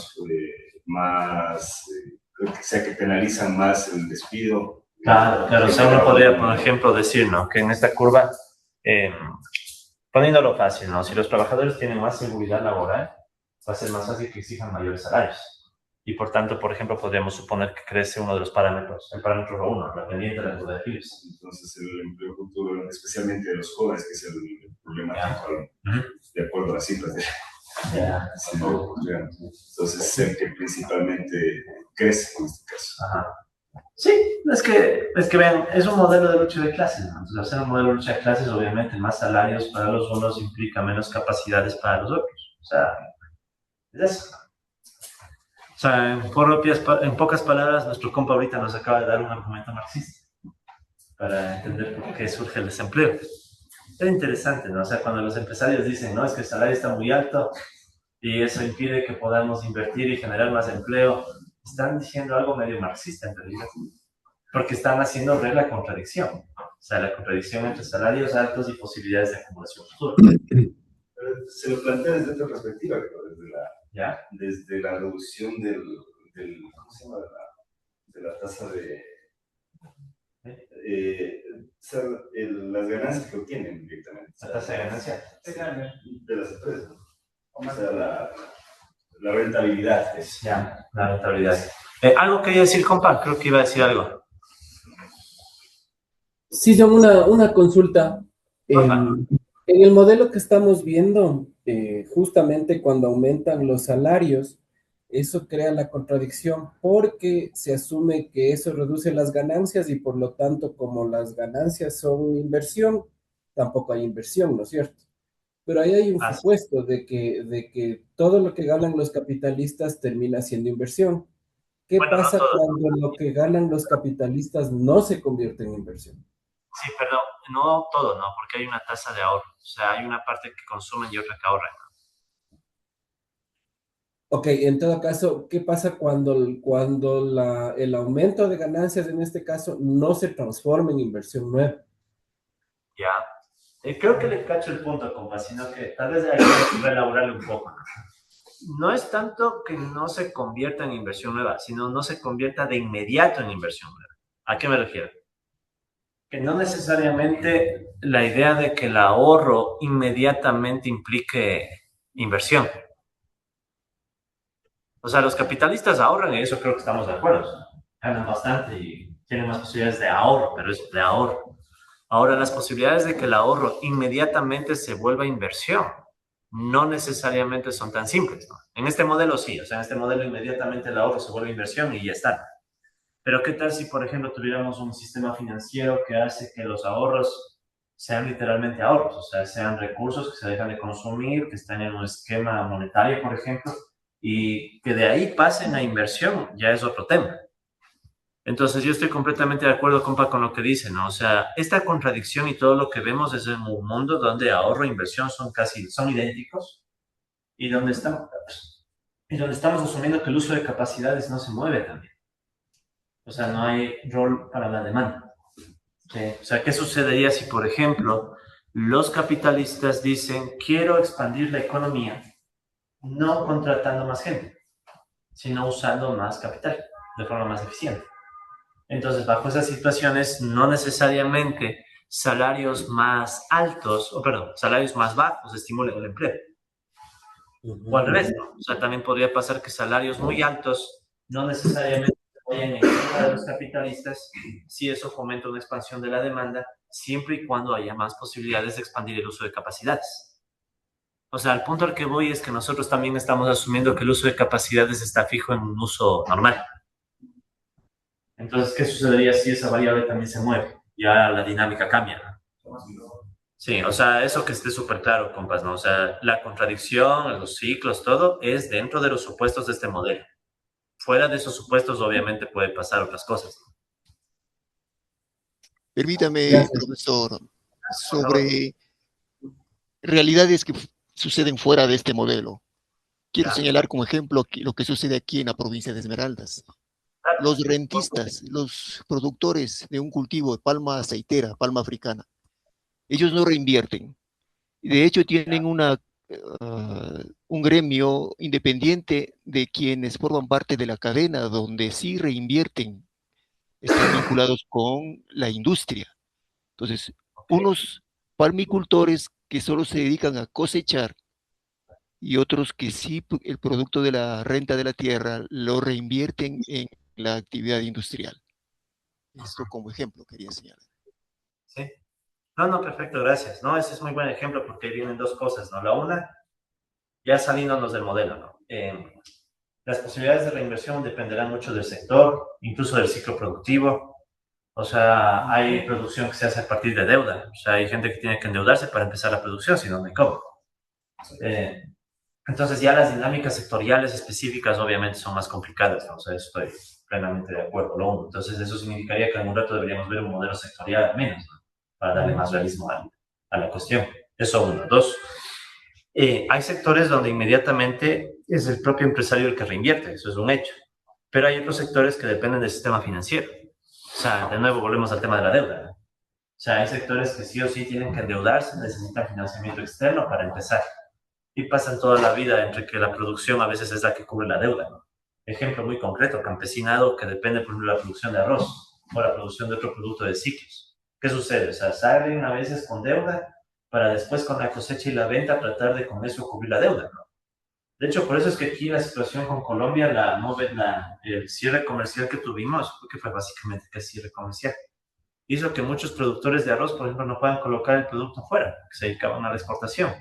sea, que penalizan más el despido.
Claro, claro. O sea, uno podría, por ejemplo, decir, ¿no? Que en esta curva, poniéndolo fácil, ¿no? Si los trabajadores tienen más seguridad laboral, va a ser más fácil que exijan mayores salarios. Y por tanto, por ejemplo, podríamos suponer que crece uno de los parámetros, el parámetro 1, la pendiente de la deuda de Phillips.
Entonces, el empleo futuro, especialmente de los jóvenes, que es el problema actual, de acuerdo a las cifras de entonces, es el que principalmente crece en este caso.
Ajá. Sí, es que vean, es un modelo de lucha de clases, ¿no? Entonces, hacer un modelo de lucha de clases, obviamente, más salarios para los unos implica menos capacidades para los otros. O sea, es eso. O sea, en pocas palabras, nuestro compa ahorita nos acaba de dar un argumento marxista para entender por qué surge el desempleo. Es interesante, ¿no? O sea, cuando los empresarios dicen, no, es que el salario está muy alto y eso impide que podamos invertir y generar más empleo, están diciendo algo medio marxista en realidad, porque están haciendo ver la contradicción. O sea, la contradicción entre salarios altos y posibilidades de acumulación futura.
Se lo plantea desde otra perspectiva, creo,
¿Ya?
desde la reducción ¿cómo se llama? De la tasa de... o sea, las ganancias que obtienen directamente.
La tasa de ganancia.
De las empresas. O sea, la rentabilidad.
Ya, la rentabilidad. Algo quería decir, compa, creo que iba a decir algo.
Sí, yo una consulta. En el modelo que estamos viendo, justamente cuando aumentan los salarios, eso crea la contradicción porque se asume que eso reduce las ganancias y por lo tanto, como las ganancias son inversión, tampoco hay inversión, ¿no es cierto? Pero ahí hay un supuesto de que todo lo que ganan los capitalistas termina siendo inversión. ¿Qué pasa cuando lo que ganan los capitalistas no se convierte en inversión?
Sí, perdón, no todo, ¿no? Porque hay una tasa de ahorro. O sea, hay una parte que consumen y otra que ahorran, ¿no?
Ok, en todo caso, ¿qué pasa cuando el aumento de ganancias, en este caso, no se transforma en inversión nueva?
Ya. Creo que le cacho el punto, compa, sino que tal vez hay que reelaborarlo un poco, ¿no? No es tanto que no se convierta en inversión nueva, sino no se convierta de inmediato en inversión nueva. ¿A qué me refiero? Que no necesariamente la idea de que el ahorro inmediatamente implique inversión. O sea, los capitalistas ahorran y eso creo que estamos de acuerdo. Ganan bastante y tienen más posibilidades de ahorro, pero es de ahorro. Ahora, las posibilidades de que el ahorro inmediatamente se vuelva inversión no necesariamente son tan simples, ¿no? En este modelo sí, o sea, en este modelo inmediatamente el ahorro se vuelve inversión y ya está. Pero ¿qué tal si, por ejemplo, tuviéramos un sistema financiero que hace que los ahorros sean literalmente ahorros? O sea, sean recursos que se dejan de consumir, que están en un esquema monetario, por ejemplo, y que de ahí pasen a inversión, ya es otro tema. Entonces, yo estoy completamente de acuerdo, compa, con lo que dice, ¿no? O sea, esta contradicción y todo lo que vemos es en un mundo donde ahorro e inversión son idénticos y donde estamos asumiendo que el uso de capacidades no se mueve también. O sea, no hay rol para la demanda. ¿Sí? O sea, ¿qué sucedería si, por ejemplo, los capitalistas dicen, quiero expandir la economía, no contratando más gente, sino usando más capital de forma más eficiente? Entonces, bajo esas situaciones, no necesariamente salarios más altos, o perdón, salarios más bajos estimulan el empleo. O al revés, ¿no? O sea, también podría pasar que salarios muy altos no necesariamente vayan en contra de los capitalistas si eso fomenta una expansión de la demanda, siempre y cuando haya más posibilidades de expandir el uso de capacidades. O sea, el punto al que voy es que nosotros también estamos asumiendo que el uso de capacidades está fijo en un uso normal. Entonces, ¿qué sucedería si esa variable también se mueve? Ya la dinámica cambia, ¿no? Sí, o sea, eso que esté súper claro, compas, ¿no? O sea, la contradicción, los ciclos, todo es dentro de los supuestos de este modelo. Fuera de esos supuestos, obviamente, puede pasar otras cosas.
Permítame,
Gracias.
profesor, sobre realidades que suceden fuera de este modelo. Quiero
Ya.
señalar como ejemplo lo que sucede aquí en la provincia de Esmeraldas. Los rentistas, los productores de un cultivo de palma aceitera, palma africana, ellos no reinvierten. De hecho, tienen un gremio independiente de quienes forman parte de la cadena, donde sí reinvierten, están vinculados con la industria. Entonces, unos palmicultores que solo se dedican a cosechar y otros que sí el producto de la renta de la tierra lo reinvierten en la actividad industrial. Esto como ejemplo quería señalar.
Sí. No, perfecto, gracias. No, ese es muy buen ejemplo porque vienen dos cosas, ¿no? La una, ya saliéndonos del modelo, ¿no? Las posibilidades de reinversión dependerán mucho del sector, incluso del ciclo productivo. O sea, hay producción que se hace a partir de deuda. O sea, hay gente que tiene que endeudarse para empezar la producción, si no, me cobro. Entonces ya las dinámicas sectoriales específicas obviamente son más complicadas, ¿no? O sea, estoy plenamente de acuerdo, lo uno. Entonces eso significaría que en un rato deberíamos ver un modelo sectorial al menos, ¿no? Para darle más realismo a la cuestión. Eso uno. Dos, hay sectores donde inmediatamente es el propio empresario el que reinvierte, eso es un hecho. Pero hay otros sectores que dependen del sistema financiero. O sea, de nuevo volvemos al tema de la deuda, ¿no? O sea, hay sectores que sí o sí tienen que endeudarse, necesitan financiamiento externo para empezar. Y pasan toda la vida entre que la producción a veces es la que cubre la deuda, ¿no? Ejemplo muy concreto, campesinado que depende, por ejemplo, de la producción de arroz o la producción de otro producto de ciclos. ¿Qué sucede? O sea, salen a veces con deuda para después con la cosecha y la venta tratar de con eso cubrir la deuda, ¿no? De hecho, por eso es que aquí la situación con Colombia, el cierre comercial que tuvimos, que fue básicamente que cierre comercial, hizo que muchos productores de arroz, por ejemplo, no puedan colocar el producto fuera, que se dedicaban a la exportación.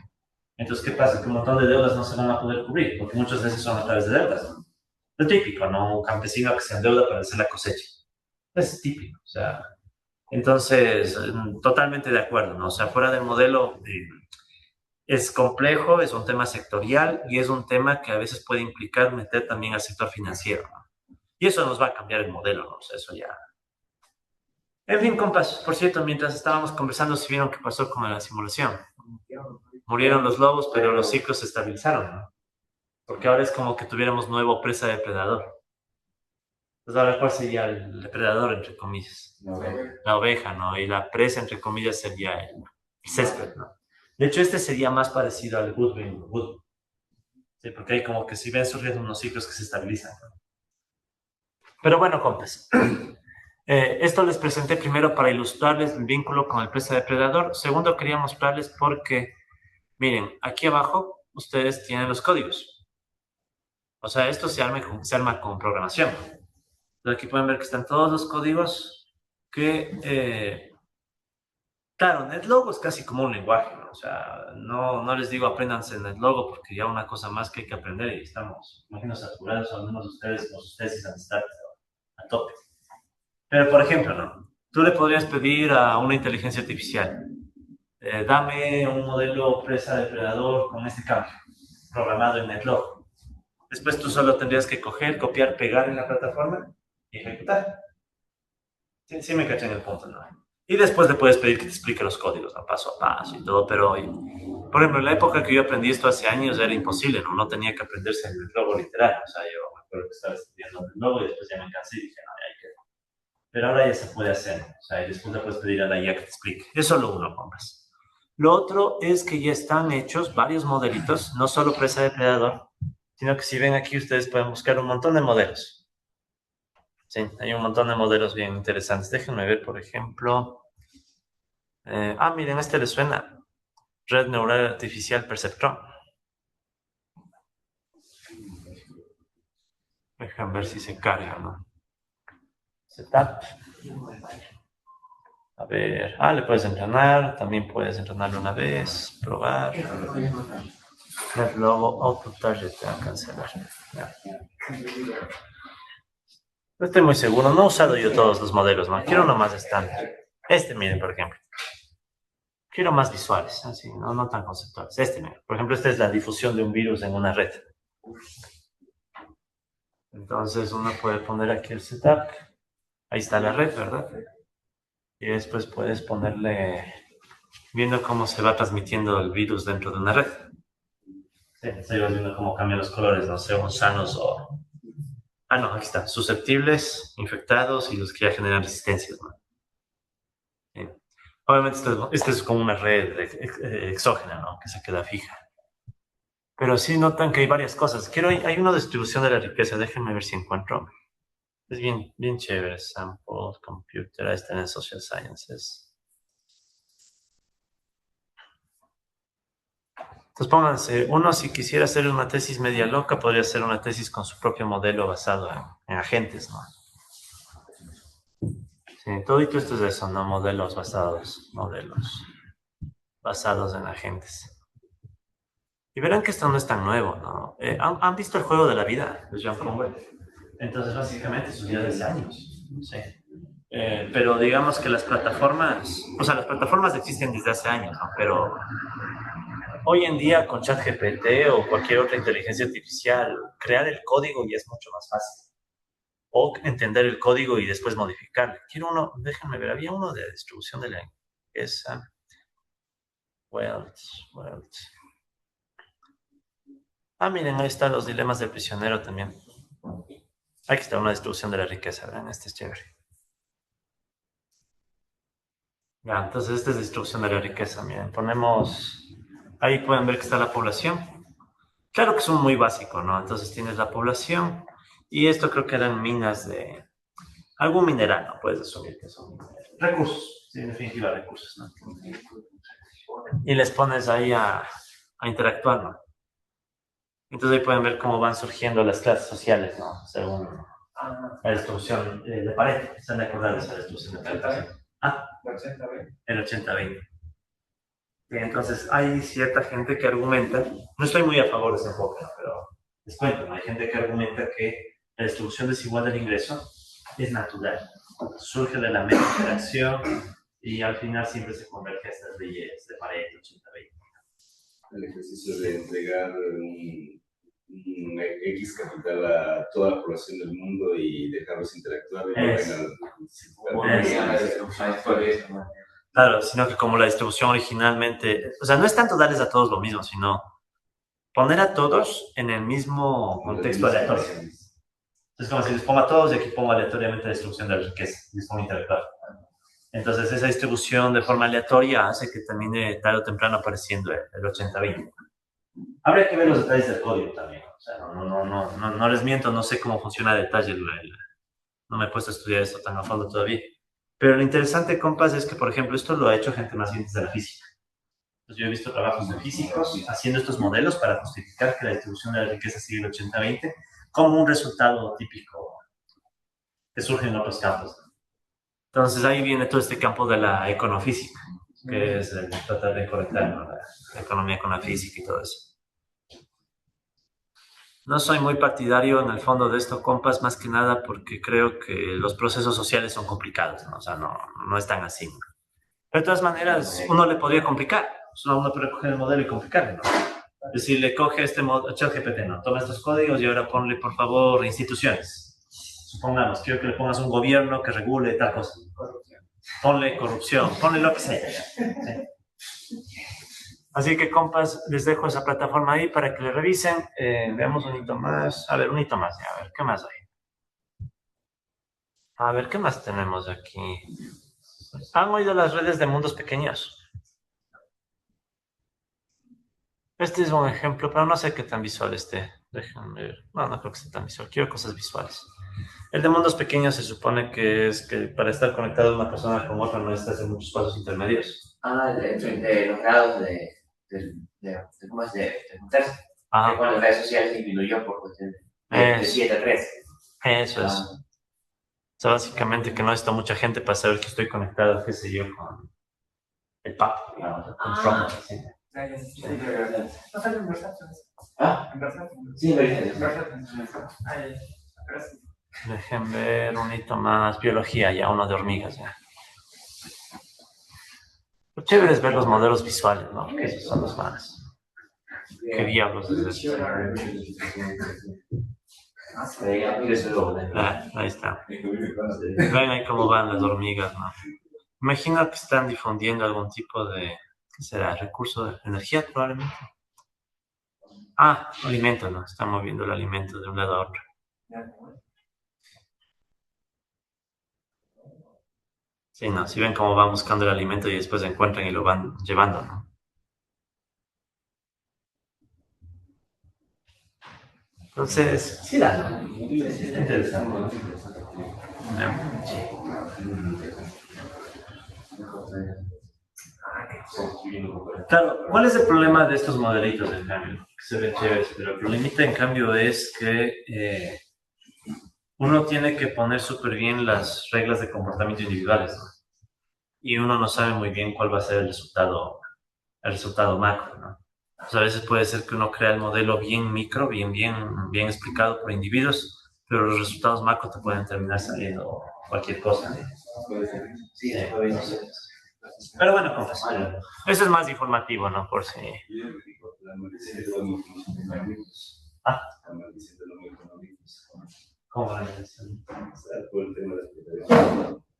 Entonces, ¿qué pasa? Que un montón de deudas no se van a poder cubrir, porque muchas veces son a través de deudas, ¿no? Lo típico, ¿no? Un campesino que se endeuda para hacer la cosecha. Es típico, o sea. Entonces, totalmente de acuerdo, ¿no? O sea, fuera del modelo es complejo, es un tema sectorial y es un tema que a veces puede implicar meter también al sector financiero, ¿no? Y eso nos va a cambiar el modelo, ¿no? O sea, eso ya. En fin, compas, por cierto, mientras estábamos conversando, si vieron qué pasó con la simulación. Murieron los lobos, pero los ciclos se estabilizaron, ¿no? Porque ahora es como que tuviéramos nuevo presa depredador. Entonces ahora, ¿cuál sería el depredador, entre comillas? La oveja, ¿no? Y la presa, entre comillas, sería el césped, ¿no? De hecho, este sería más parecido al wood. Sí, porque hay como que si ven surgiendo unos ciclos que se estabilizan, ¿no? Pero bueno, compas. Esto les presenté primero para ilustrarles el vínculo con el presa depredador. Segundo, quería mostrarles porque, miren, aquí abajo ustedes tienen los códigos. O sea, esto se arma con programación. Entonces aquí pueden ver que están todos los códigos que, claro, NetLogo es casi como un lenguaje, ¿no? O sea, no les digo apréndanse NetLogo porque ya una cosa más que hay que aprender y estamos, imagino, saturados, al menos ustedes con sus tesis han estado a tope. Pero, por ejemplo, ¿no? Tú le podrías pedir a una inteligencia artificial, dame un modelo presa depredador con este cambio, programado en NetLogo. Después tú solo tendrías que coger, copiar, pegar en la plataforma y ejecutar. Sí me caché en el punto, ¿no? Y después le puedes pedir que te explique los códigos, ¿no? Paso a paso y todo, pero, por ejemplo, en la época que yo aprendí esto hace años era imposible, ¿no? No tenía que aprenderse el logo literal, o sea, yo me acuerdo que estaba estudiando el logo y después ya me cansé y dije, no, ya hay que Pero ahora ya se puede hacer. O sea, y después le puedes pedir a la IA que te explique. Eso es lo uno, compas. Lo otro es que ya están hechos varios modelitos, no solo presa depredador, sino que si ven aquí ustedes pueden buscar un montón de modelos. Sí, hay un montón de modelos bien interesantes. Déjenme ver, por ejemplo. Miren, este les suena. Red Neural Artificial Perceptron. Dejan ver si se carga, ¿no? Setup. A ver, le puedes entrenar, también puedes entrenarlo una vez, probar. Net logo, auto target, cancelar. Ya. No estoy muy seguro, no he usado yo todos los modelos, ¿no? Quiero uno más estándar. Este, miren, por ejemplo. Quiero más visuales, así, no tan conceptuales. Este, miren. Por ejemplo, esta es la difusión de un virus en una red. Entonces uno puede poner aquí el setup. Ahí está la red, ¿verdad? Y después puedes ponerle, viendo cómo se va transmitiendo el virus dentro de una red. Sí, estoy viendo cómo cambian los colores, no sé, sanos o... no, aquí está, susceptibles, infectados y los que ya generan resistencias, ¿no? Sí. Obviamente esto es como una red exógena, ¿no? Que se queda fija. Pero sí notan que hay varias cosas. Hay una distribución de la riqueza, déjenme ver si encuentro. Es bien chévere. Sample, computer, ahí está en Social Sciences. Entonces pónganse, uno si quisiera hacer una tesis media loca, podría hacer una tesis con su propio modelo basado en agentes, ¿no? Sí, todo esto es eso, ¿no? Modelos basados en agentes. Y verán que esto no es tan nuevo, ¿no? ¿Han visto el juego de la vida de John Conway? Entonces, básicamente, eso ya desde años, sí. Pero digamos que las plataformas existen desde hace años, ¿no? Pero hoy en día con ChatGPT o cualquier otra inteligencia artificial, crear el código ya es mucho más fácil. O entender el código y después modificarlo. Quiero uno, déjenme ver, había uno de distribución de la riqueza. Welt. Miren, ahí están los dilemas del prisionero también. Aquí está una distribución de la riqueza, ¿verdad? Este es chévere. Ya, entonces esta es distribución de la riqueza, miren, ahí pueden ver que está la población. Claro que es muy básico, ¿no? Entonces tienes la población y esto creo que eran minas de algún mineral, ¿no? Puedes asumir que son recursos, sí, en definitiva recursos, ¿no? Y les pones ahí a interactuar, ¿no? Entonces ahí pueden ver cómo van surgiendo las clases sociales, ¿no? Según la distribución de Pareto. ¿Están de acuerdo de esa distribución de Pareto? El 80-20. Entonces hay cierta gente que argumenta, no estoy muy a favor de ese enfoque, ¿no? Pero les cuento, ¿no? Hay gente que argumenta que la distribución desigual del ingreso es natural, surge de la mera interacción y al final siempre se converge a estas leyes de Pareto 80-20.
El ejercicio de entregar un X capital a toda la población del mundo y dejarlos interactuar
Claro, sino que como la distribución originalmente, o sea, no es tanto darles a todos lo mismo, sino poner a todos en el mismo contexto aleatorio. Entonces, como si les pongo a todos y aquí pongo aleatoriamente la distribución de la riqueza, les pongo interactuar. Entonces, esa distribución de forma aleatoria hace que termine tarde o temprano apareciendo el 80-20. Habría que ver los detalles del código también. O sea, no les miento, no sé cómo funciona a detalle. No me he puesto a estudiar esto tan a fondo todavía. Pero lo interesante, compas, es que, por ejemplo, esto lo ha hecho gente más bien desde la física. Entonces, yo he visto trabajos de físicos haciendo estos modelos para justificar que la distribución de la riqueza sigue el 80-20 como un resultado típico que surge en otros campos. Entonces, ahí viene todo este campo de la econofísica, que es el tratar de conectar, ¿no? La economía con la física y todo eso. No soy muy partidario en el fondo de esto, compas, más que nada porque creo que los procesos sociales son complicados, ¿no? O sea, no es tan así. Pero de todas maneras, uno le podría complicar. Uno puede coger el modelo y complicarle, ¿no? Es decir, le coge este modelo, ChatGPT, ¿no? Toma estos códigos y ahora ponle, por favor, instituciones. Supongamos, quiero que le pongas un gobierno que regule tal cosa. Ponle corrupción, ponle lo que sea. ¿Sí? Así que, compas, les dejo esa plataforma ahí para que le revisen. Veamos un hito más. A ver, un hito más. A ver, ¿qué más hay? A ver, ¿qué más tenemos aquí? ¿Han oído las redes de mundos pequeños? Este es un ejemplo, pero no sé qué tan visual esté. Déjenme ver. No, no creo que esté tan visual. Quiero cosas visuales. El de mundos pequeños se supone que es que para estar conectado una persona con otra no necesitas hacer muchos pasos intermedios.
Ah, de los grados ¿cómo es? De juntarse. Que
Ajá,
con las redes sociales disminuyó por cuestión de
eso,
7 a 3.
eso es. O sea, básicamente que no necesito mucha gente para saber que estoy conectado, qué sé yo, con el Papa, digamos, con Trump. ¿Sí?
¿No sale en Versátil?
Ah,
¿En Versátil?
sí,
En
en
Versátil.
Dejen ver un hito más. Biología, ya, uno de hormigas, ya. Lo chévere es ver los modelos visuales, ¿no? Que esos son los más. ¿Qué diablos es eso? Ahí está. Ven ahí cómo van las hormigas, ¿no? Imagino que están difundiendo algún tipo de, ¿qué será? Recurso de energía, probablemente. Ah, alimento, ¿no? Están moviendo el alimento de un lado a otro. Sí, no, si ven cómo van buscando el alimento y después lo encuentran y lo van llevando, ¿no? Entonces, sí, da, ¿no? Sí, está interesante. Claro, ¿cuál es el problema de estos modelitos, en cambio? Que se ven chéveres, pero el problemita, en cambio, es que uno tiene que poner súper bien las reglas de comportamiento individuales, ¿no? Y uno no sabe muy bien cuál va a ser el resultado macro, ¿no? Pues a veces puede ser que uno crea el modelo bien micro, bien explicado por individuos, pero los resultados macro te pueden terminar saliendo cualquier cosa, ¿no?
Sí,
No sé. Pero bueno, compas, eso es más informativo, ¿no? Por si... Ah, ¿cómo van a decir?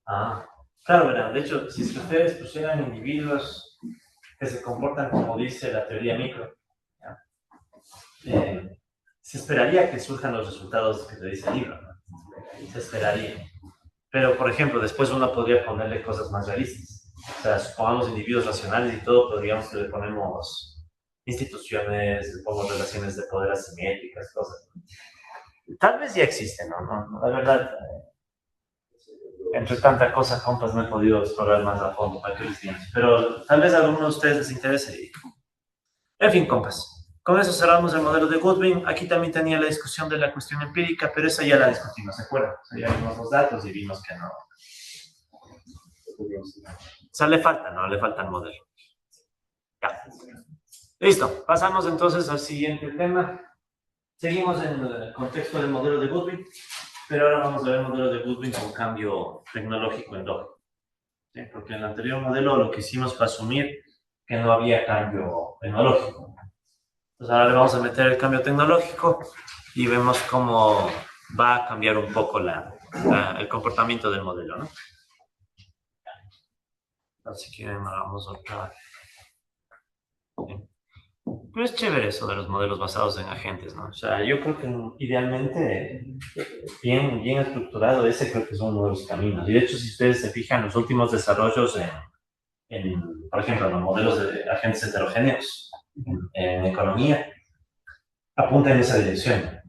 Ah, claro, verán. De hecho, si es que ustedes pusieran individuos que se comportan como dice la teoría micro, ¿ya? Se esperaría que surjan los resultados que te dice el libro, ¿no? Se esperaría. Pero, por ejemplo, después uno podría ponerle cosas más realistas. O sea, supongamos individuos racionales y todo, podríamos que le ponemos instituciones, le ponemos relaciones de poder asimétricas, cosas. Tal vez ya existen, ¿no? La verdad, entre tanta cosa, compas, no he podido explorar más a fondo para que les digan. Pero tal vez a alguno de ustedes les interese. En fin, compas. Con eso cerramos el modelo de Goodwin. Aquí también tenía la discusión de la cuestión empírica, pero esa ya la discutimos, ¿se acuerdan? O sea, ya vimos los datos y vimos que no. O sea, le falta, ¿no? Le falta el modelo. Ya. Listo. Pasamos entonces al siguiente tema. Seguimos en el contexto del modelo de Goodwin, pero ahora vamos a ver el modelo de Goodwin con cambio tecnológico endógeno. ¿Sí? Porque en el anterior modelo lo que hicimos fue asumir que no había cambio tecnológico. Entonces ahora le vamos a meter el cambio tecnológico y vemos cómo va a cambiar un poco el comportamiento del modelo, ¿no? Así que hagamos otra. Pero es chévere eso de los modelos basados en agentes, ¿no? O sea, yo creo que idealmente, bien estructurado, ese creo que es uno de los caminos. Y de hecho, si ustedes se fijan, los últimos desarrollos por ejemplo, en los modelos de agentes heterogéneos en economía, apuntan en esa dirección,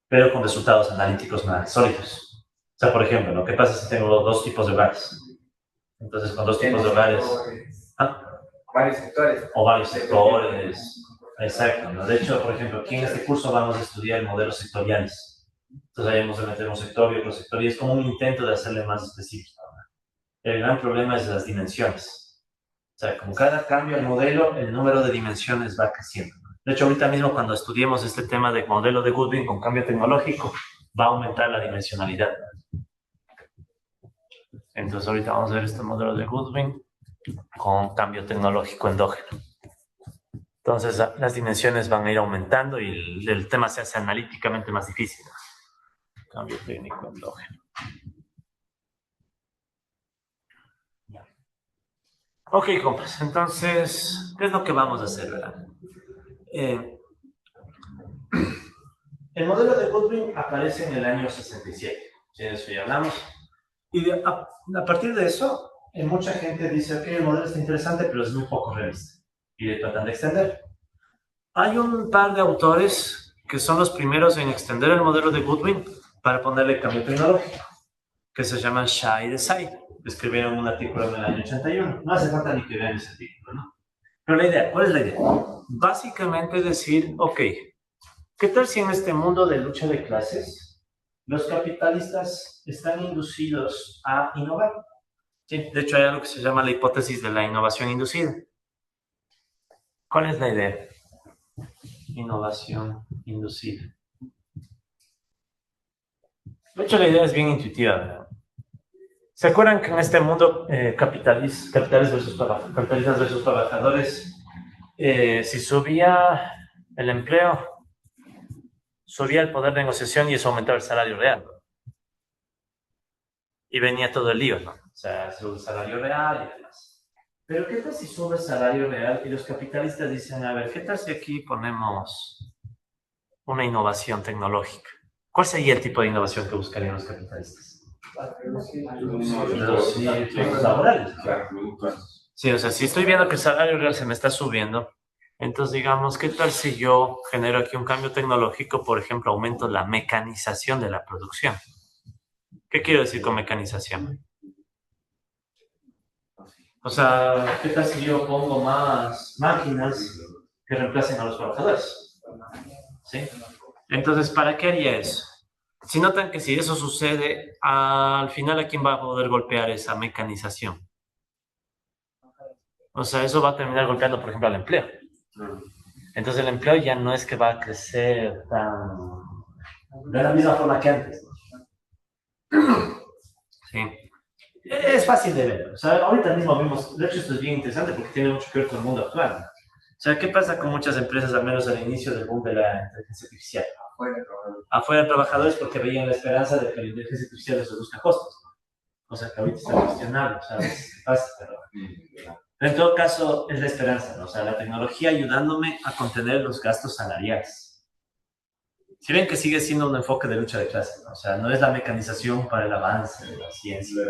pero con resultados analíticos más sólidos. O sea, por ejemplo, lo que pasa si tengo dos tipos de hogares. Entonces, con dos tipos de hogares... ¿Ah?
Varios sectores.
O varios sectores. Exacto, ¿no? De hecho, por ejemplo, aquí en este curso vamos a estudiar modelos sectoriales. Entonces ahí vamos a meter un sector y otro sector, y es como un intento de hacerle más específico, ¿no? El gran problema es las dimensiones. O sea, con cada cambio al modelo, el número de dimensiones va creciendo. De hecho, ahorita mismo cuando estudiemos este tema de modelo de Goodwin con cambio tecnológico, va a aumentar la dimensionalidad. Entonces ahorita vamos a ver este modelo de Goodwin con cambio tecnológico endógeno. Entonces las dimensiones van a ir aumentando y el tema se hace analíticamente más difícil. Cambio técnico endógeno. Ok, compas, entonces, ¿qué es lo que vamos a hacer, verdad? El modelo de Goodwin aparece en el año 67, de eso ya hablamos. A partir de eso, mucha gente dice, ok, el modelo está interesante, pero es muy poco realista. Y le tratan de extender. Hay un par de autores que son los primeros en extender el modelo de Goodwin para ponerle cambio tecnológico, que se llaman Shah y Desai. Escribieron un artículo en el año 81. No hace falta ni que vean ese artículo, ¿no? Pero la idea, ¿cuál es la idea? Básicamente decir, ok, ¿qué tal si en este mundo de lucha de clases los capitalistas están inducidos a innovar? Sí, de hecho hay algo que se llama la hipótesis de la innovación inducida. ¿Cuál es la idea? Innovación inducida. De hecho la idea es bien intuitiva, ¿verdad? ¿Se acuerdan que en este mundo capitalistas versus trabajadores, si subía el empleo, subía el poder de negociación y eso aumentaba el salario real? Y venía todo el lío, ¿no? O sea, sube el salario real y demás. Pero ¿qué tal si sube el salario real y los capitalistas dicen, a ver, ¿qué tal si aquí ponemos una innovación tecnológica? ¿Cuál sería el tipo de innovación que buscarían los capitalistas? Los efectos laborales. Sí, o sea, si estoy viendo que el salario real se me está subiendo, entonces digamos, ¿qué tal si yo genero aquí un cambio tecnológico? Por ejemplo, aumento la mecanización de la producción. ¿Qué quiero decir con mecanización? O sea, ¿qué tal si yo pongo más máquinas que reemplacen a los trabajadores? ¿Sí? Entonces, ¿para qué haría eso? Si notan que si eso sucede, al final ¿a quién va a poder golpear esa mecanización? O sea, eso va a terminar golpeando, por ejemplo, al empleo. Entonces el empleo ya no es que va a crecer de la misma forma que antes. Sí. Es fácil de ver. O sea, ahorita mismo vimos, de hecho esto es bien interesante porque tiene mucho que ver con el mundo actual. O sea, ¿qué pasa con muchas empresas, al menos al inicio del boom de la inteligencia artificial? Afuera de trabajadores porque veían la esperanza de que la inteligencia artificial les reduzca costos. O sea, que ahorita está cuestionable, ¿sabes? ¿Qué pasa? Pero en todo caso, es la esperanza, ¿no? O sea, la tecnología ayudándome a contener los gastos salariales. Si ven que sigue siendo un enfoque de lucha de clases, ¿no? O sea, no es la mecanización para el avance de la ciencia.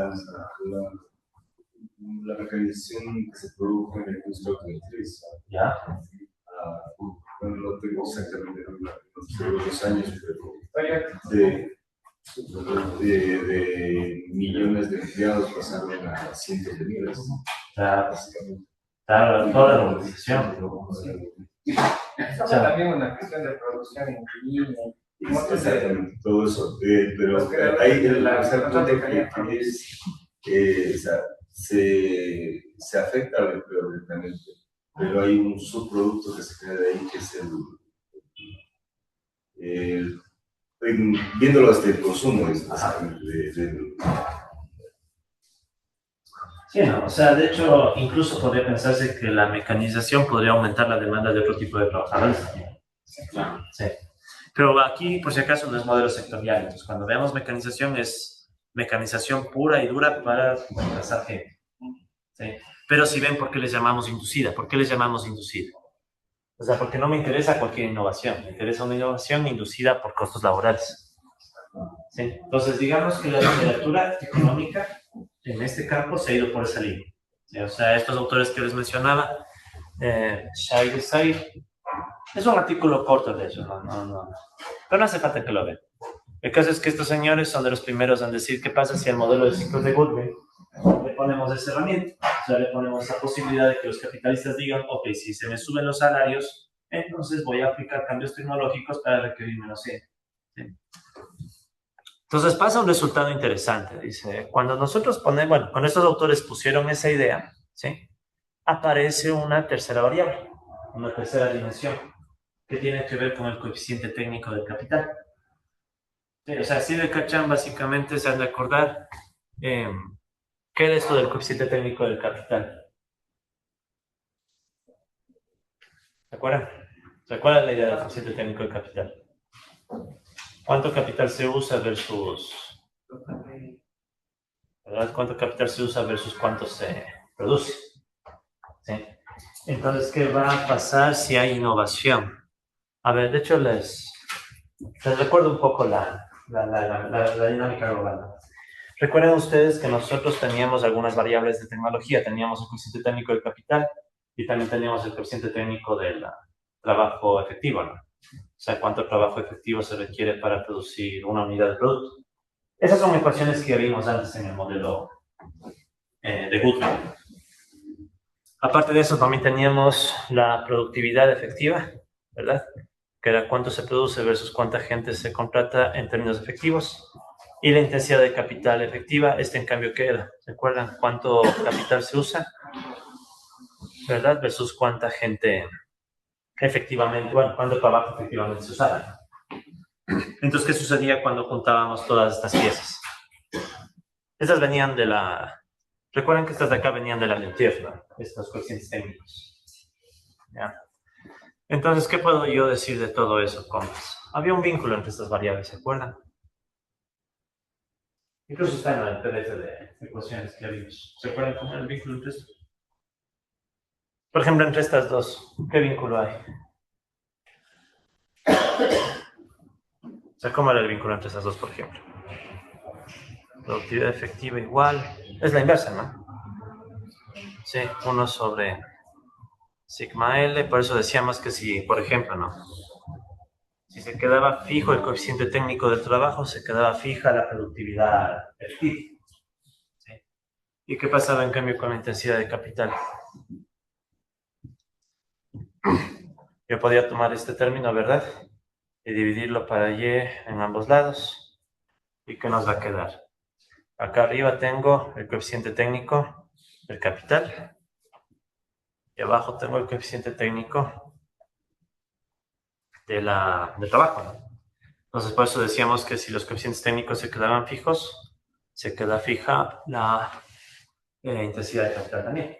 La mecanización que se produjo en la industria automotriz.
¿Ya?
Bueno, no tengo exactamente los años, pero de millones de empleados pasaron a cientos de miles.
Claro, toda la organización.
También una cuestión de producción en línea.
Exactamente, todo eso. Pero ahí la punto que es, o sea, se afecta al empleo directamente, pero hay un subproducto que se crea de ahí que es viéndolo hasta el consumo,
Sí, no, o sea, de hecho, incluso podría pensarse que la mecanización podría aumentar la demanda de otro tipo de trabajadores. Sí. Pero aquí, por si acaso, no es modelo sectorial. Entonces, cuando veamos mecanización, es mecanización pura y dura para reemplazar gente. ¿Sí? Pero si ven por qué les llamamos inducida, ¿por qué les llamamos inducida? O sea, porque no me interesa cualquier innovación, me interesa una innovación inducida por costos laborales. ¿Sí? Entonces, digamos que la literatura económica en este campo se ha ido por esa línea. ¿Sí? O sea, estos autores que les mencionaba, Shah y Desai, es un artículo corto de eso, pero no hace falta que lo vean. El caso es que estos señores son de los primeros en decir qué pasa si al modelo de ciclos de Goodwin le ponemos esa herramienta, o sea, le ponemos esa posibilidad de que los capitalistas digan, ok, si se me suben los salarios, entonces voy a aplicar cambios tecnológicos para requerir menos gente. ¿Sí? Entonces pasa un resultado interesante, dice, cuando nosotros ponemos, bueno, cuando estos autores pusieron esa idea, ¿sí? Aparece una tercera variable, una tercera dimensión, que tiene que ver con el coeficiente técnico del capital. Sí, o sea, si le cachan, básicamente se han de acordar ¿qué era esto del coeficiente técnico del capital? ¿Se acuerdan? ¿Se acuerdan la idea del coeficiente técnico del capital? ¿Cuánto capital se usa versus... ¿verdad? ¿Cuánto capital se usa versus cuánto se produce? ¿Sí? Entonces, ¿qué va a pasar si hay innovación? A ver, de hecho, les recuerdo un poco la dinámica global. Recuerden ustedes que nosotros teníamos algunas variables de tecnología. Teníamos el coeficiente técnico del capital y también teníamos el coeficiente técnico del trabajo efectivo, ¿no? O sea, cuánto trabajo efectivo se requiere para producir una unidad de producto. Esas son ecuaciones que ya vimos antes en el modelo de Goodman. Aparte de eso, también teníamos la productividad efectiva, ¿verdad? Que era cuánto se produce versus cuánta gente se contrata en términos efectivos. Y la intensidad de capital efectiva, en cambio, ¿qué era? ¿Se acuerdan cuánto capital se usa? ¿Verdad? Versus cuánta gente efectivamente, bueno, cuánto trabajo efectivamente se usaba. Entonces, ¿qué sucedía cuando juntábamos todas estas piezas? Estas venían de la... Recuerden que estas de acá venían de la LeNtief, ¿no? Estos coeficientes técnicos. ¿Ya? Entonces, ¿qué puedo yo decir de todo eso, compas? Había un vínculo entre estas variables, ¿se acuerdan? Incluso está en el PDF de ecuaciones que vimos. ¿Se acuerdan cómo era el vínculo entre estos? Por ejemplo, entre estas dos, ¿qué vínculo hay? O sea, ¿cómo era el vínculo entre esas dos, por ejemplo? Productividad efectiva igual. Es la inversa, ¿no? Sí, 1 sobre sigma L. Por eso decíamos que si, por ejemplo, ¿no? Si se quedaba fijo el coeficiente técnico del trabajo, se quedaba fija la productividad efectiva. ¿Sí? ¿Y qué pasaba en cambio con la intensidad de capital? Yo podía tomar este término, ¿verdad? Y dividirlo para y en ambos lados. ¿Y qué nos va a quedar? Acá arriba tengo el coeficiente técnico del capital. Y abajo tengo el coeficiente técnico del trabajo, ¿no? Entonces, por eso decíamos que si los coeficientes técnicos se quedaban fijos, se queda fija la intensidad de capital también.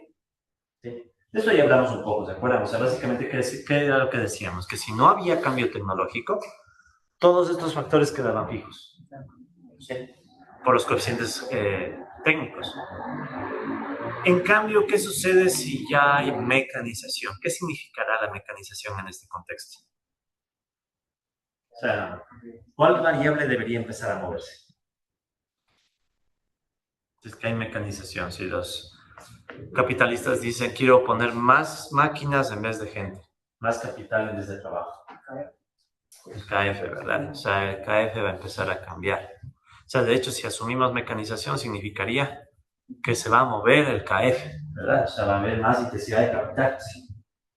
¿Sí? De esto ya hablamos un poco, ¿se acuerdan? O sea, básicamente, ¿qué era lo que decíamos? Que si no había cambio tecnológico, todos estos factores quedaban fijos. ¿Sí? Por los coeficientes técnicos. En cambio, ¿qué sucede si ya hay mecanización? ¿Qué significará la mecanización en este contexto? O sea, ¿cuál variable debería empezar a moverse? Es que hay mecanización. Si los capitalistas dicen, quiero poner más máquinas en vez de gente, más capital en vez de trabajo. El KF, ¿verdad? O sea, el KF va a empezar a cambiar. O sea, de hecho, si asumimos mecanización, significaría que se va a mover el KF, ¿verdad? O sea, va a haber más intensidad de capital.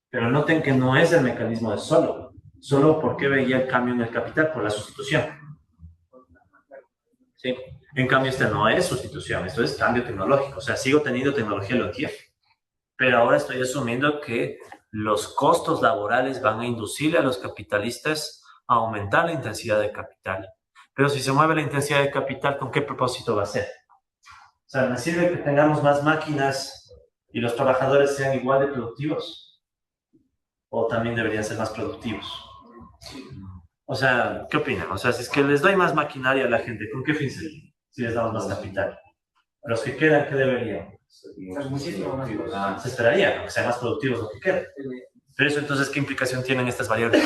Pero noten que no es el mecanismo de solo porque veía el cambio en el capital por la sustitución. ¿Sí? En cambio, este no es sustitución, esto es cambio tecnológico. O sea, sigo teniendo tecnología LeNtief, pero ahora estoy asumiendo que los costos laborales van a inducir a los capitalistas a aumentar la intensidad de capital. Pero si se mueve la intensidad de capital, ¿con qué propósito va a ser? O sea, ¿me sirve que tengamos más máquinas y los trabajadores sean igual de productivos? ¿O también deberían ser más productivos? O sea, ¿qué opinan? O sea, si es que les doy más maquinaria a la gente, ¿con qué fin sería? Si les damos más capital. Los que quedan, ¿qué deberían? Se esperaría, ¿no? Que sean más productivos los que quedan. Pero eso entonces, ¿qué implicación tienen estas variables?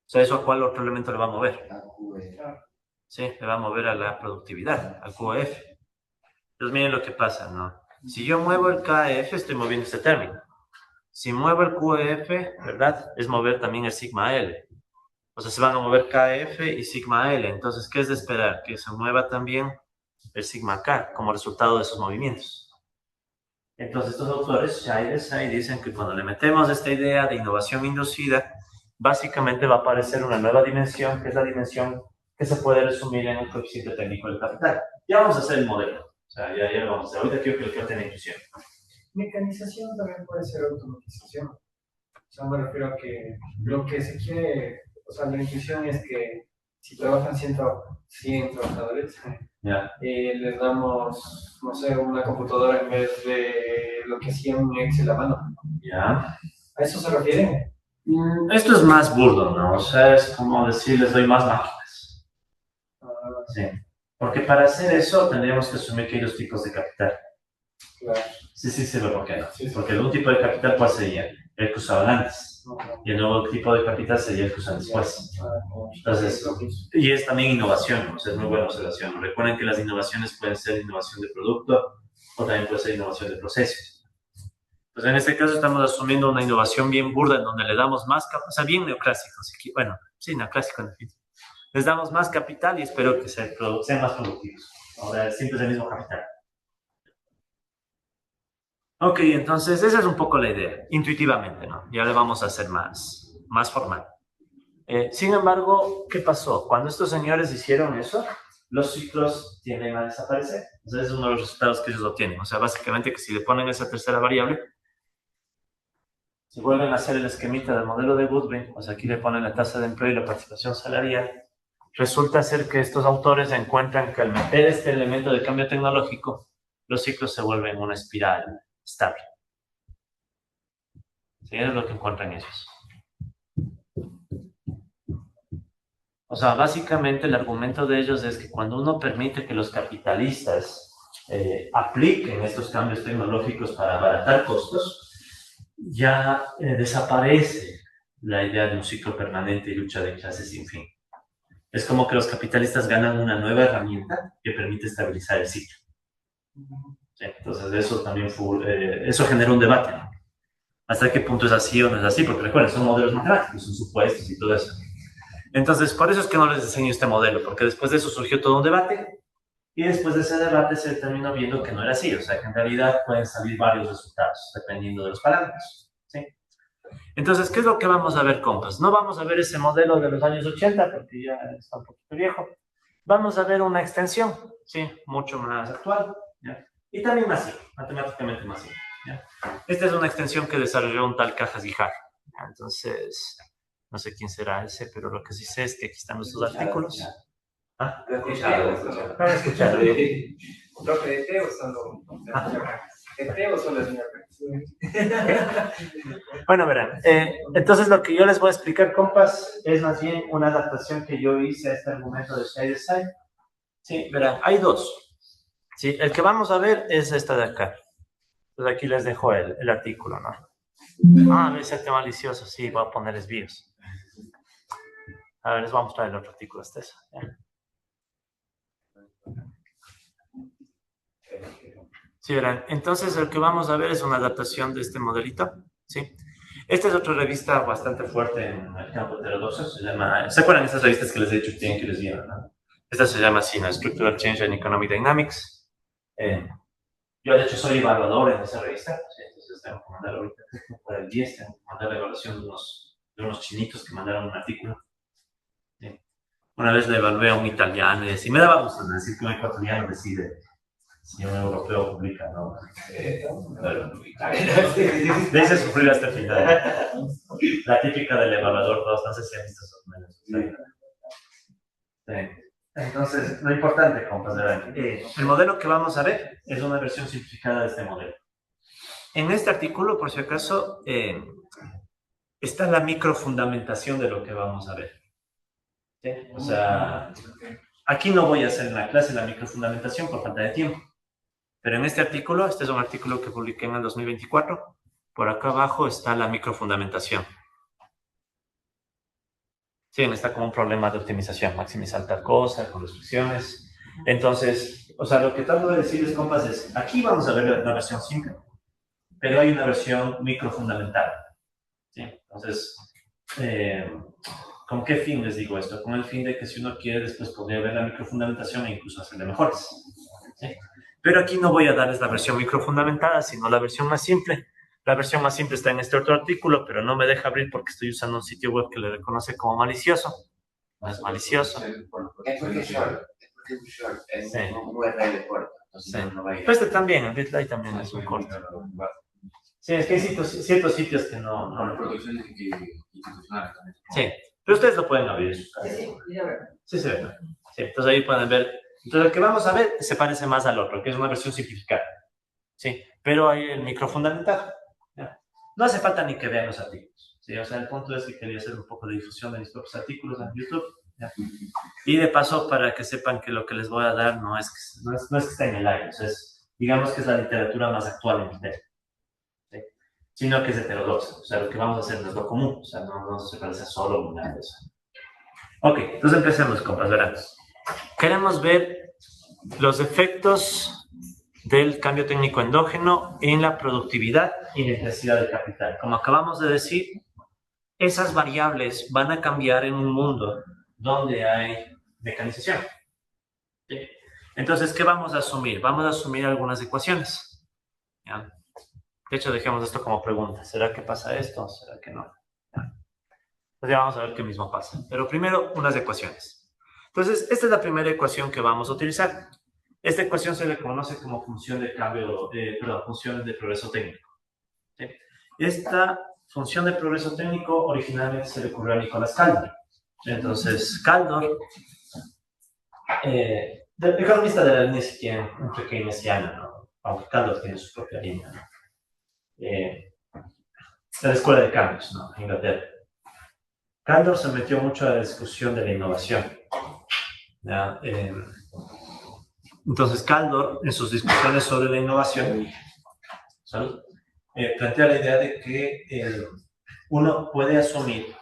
O sea, ¿eso a cuál otro elemento le va a mover? Sí, le va a mover a la productividad, al QF. Entonces miren lo que pasa, ¿no? Si yo muevo el KF, estoy moviendo este término. Si muevo el QF, ¿verdad? Es mover también el sigma L. O sea, se van a mover KF y sigma L. Entonces, ¿qué es de esperar? Que se mueva también el sigma K como resultado de esos movimientos. Entonces, estos autores, Shai y Desai, dicen que cuando le metemos esta idea de innovación inducida, básicamente va a aparecer una nueva dimensión, que es la dimensión que se puede resumir en el coeficiente técnico del capital. Ya vamos a hacer el modelo. O sea, ya lo vamos a hacer. Ahorita quiero que el que tenga intuición.
Mecanización también puede ser automatización. O sea, me refiero a que lo que se quiere, o sea, la intuición es que si trabajan 100 trabajadores, les damos, no sé, una computadora en vez de lo que hacían un Excel a mano.
¿Ya?
¿A eso se refiere?
Esto es más burdo, ¿no? O sea, es como decir, les doy más máquinas. Sí. Porque para hacer eso tendríamos que asumir que hay dos tipos de capital.
Claro.
Sí, pero ¿por qué no? Porque un tipo de capital, ¿cuál sería? El que usaban antes. Y el nuevo tipo de capital sería el que usan después. Entonces, y es también innovación, ¿no? O sea, es muy buena observación. Recuerden que las innovaciones pueden ser innovación de producto o también puede ser innovación de procesos. Pues en este caso estamos asumiendo una innovación bien burda en donde le damos más capital, o sea, bien neoclásico, bueno, sí, neoclásico en definitiva. Les damos más capital y espero que sean más productivos. Ahora siempre es el mismo capital. Ok, entonces esa es un poco la idea, intuitivamente, ¿no? Ya le vamos a hacer más formal. Sin embargo, ¿qué pasó? Cuando estos señores hicieron eso, los ciclos tienden a desaparecer. Entonces, es uno de los resultados que ellos obtienen. O sea, básicamente que si le ponen esa tercera variable, si vuelven a hacer el esquemita del modelo de Goodwin, o sea, aquí le ponen la tasa de empleo y la participación salarial, resulta ser que estos autores encuentran que al meter este elemento de cambio tecnológico, los ciclos se vuelven una espiral estable. ¿Sí? Es lo que encuentran ellos. O sea, básicamente el argumento de ellos es que cuando uno permite que los capitalistas apliquen estos cambios tecnológicos para abaratar costos, ya desaparece la idea de un ciclo permanente y lucha de clases sin fin. Es como que los capitalistas ganan una nueva herramienta que permite estabilizar el ciclo. ¿Sí? Entonces eso también eso genera un debate, ¿no? ¿Hasta qué punto es así o no es así? Porque recuerden, son modelos matemáticos, son supuestos y todo eso. Entonces, por eso es que no les enseño este modelo, porque después de eso surgió todo un debate, y después de ese debate se terminó viendo que no era así, o sea, que en realidad pueden salir varios resultados, dependiendo de los parámetros, ¿sí? Entonces, ¿qué es lo que vamos a ver, compas? No vamos a ver ese modelo de los años 80, porque ya está un poquito viejo. Vamos a ver una extensión, ¿sí? Mucho más actual, ¿ya? Y también más simple, matemáticamente más simple, ¿ya? Esta es una extensión que desarrolló un tal Cajas Guijar. Entonces, no sé quién será ese, pero lo que sí sé es que aquí están nuestros artículos. ¿Ah?
Lo he escuchado.
No he escuchado.
¿Profe de T o solo de T o solo es señor?
Bueno, verán. Entonces, lo que yo les voy a explicar, compas, es más bien una adaptación que yo hice a este argumento de Scheidesheim. Sí, verán, hay dos. Sí, el que vamos a ver es esta de acá. Entonces, aquí les dejo el artículo, ¿no? Ah, ese tema malicioso, sí, voy a poner desvíos. A ver, les voy a mostrar el otro artículo, este es. Sí, verán. Entonces, lo que vamos a ver es una adaptación de este modelito, ¿sí? Esta es otra revista bastante fuerte en el campo heterodoxo, se llama... ¿Se acuerdan de esas revistas que les he dicho que tienen que les llevan, no? Esta se llama así, ¿no? Structural Change and Economic Dynamics. Yo, de hecho, soy evaluador en esa revista, ¿sí? Entonces tengo que mandar ahorita, para el 10, tengo que mandar la evaluación de unos chinitos que mandaron un artículo. ¿Sí? Una vez le evalué a un italiano y me daba gusto decir que un ecuatoriano decide si un europeo publica, ¿no? Le hice sufrir hasta el final. La típica del evaluador 2, no sé si han visto esos medios. Sí. Entonces, lo importante, compas, el modelo que vamos a ver es una versión simplificada de este modelo. En este artículo, por si acaso, está la microfundamentación de lo que vamos a ver. ¿Sí? O sea, aquí no voy a hacer en la clase la microfundamentación por falta de tiempo. Pero en este artículo, este es un artículo que publiqué en el 2024, por acá abajo está la microfundamentación. Sí, está como un problema de optimización, maximizar tal cosa, con restricciones. Entonces, o sea, lo que trato de decirles, compas, es, aquí vamos a ver la versión simple, pero hay una versión microfundamental. ¿Sí? Entonces, ¿con qué fin les digo esto? Con el fin de que si uno quiere, después podría ver la microfundamentación e incluso hacerle mejores. ¿Sí? Pero aquí no voy a darles la versión microfundamentada, sino la versión más simple. La versión más simple está en este otro artículo, pero no me deja abrir porque estoy usando un sitio web que le reconoce como malicioso. No es malicioso.
Es porque es short. Es porque es un short. Es
Sí.
un URL corto. Entonces
Sí.
no va a ir.
Pero este también, el BitLight también es un corto. Sí, es que hay ciertos sitios que no.
Protección institucional también.
Sí, pero ustedes lo pueden abrir. Sí, se ve. Sí, entonces ahí pueden ver. Entonces, el que vamos a ver se parece más al otro, que es una versión simplificada. Sí, pero hay el microfundamentado. ¿Ya? No hace falta ni que vean los artículos. ¿Sí? O sea, el punto es que quería hacer un poco de difusión de mis propios artículos en YouTube. ¿Ya? Y de paso, para que sepan que lo que les voy a dar no es que esté en el aire. O sea, digamos que es la literatura más actual en el tema. ¿Sí? sino que es heterodoxa. O sea, lo que vamos a hacer no es lo común, o sea, no se parece solo ni nada de eso. Ok, entonces empecemos, compas, verán. Queremos ver los efectos del cambio técnico endógeno en la productividad y la intensidad del capital. Como acabamos de decir, esas variables van a cambiar en un mundo donde hay mecanización. ¿Sí? Entonces, ¿qué vamos a asumir? Vamos a asumir algunas ecuaciones. ¿Ya? De hecho, dejemos esto como pregunta. ¿Será que pasa esto? ¿Será que no? ¿Ya? Pues ya vamos a ver qué mismo pasa. Pero primero, unas ecuaciones. Entonces, esta es la primera ecuación que vamos a utilizar. Esta ecuación se le conoce como función de función de progreso técnico. ¿Sí? Esta función de progreso técnico originalmente se le ocurrió a Nicolás Caldor. Entonces, Caldor, economista de la línea keynesiana, ¿no? Aunque Caldor tiene su propia línea, ¿no? De la Escuela de Cambios, ¿no? Inglaterra. Caldor se metió mucho a la discusión de la innovación. ¿Ya? Entonces, Caldor, en sus discusiones sobre la innovación, plantea la idea de que uno puede asumir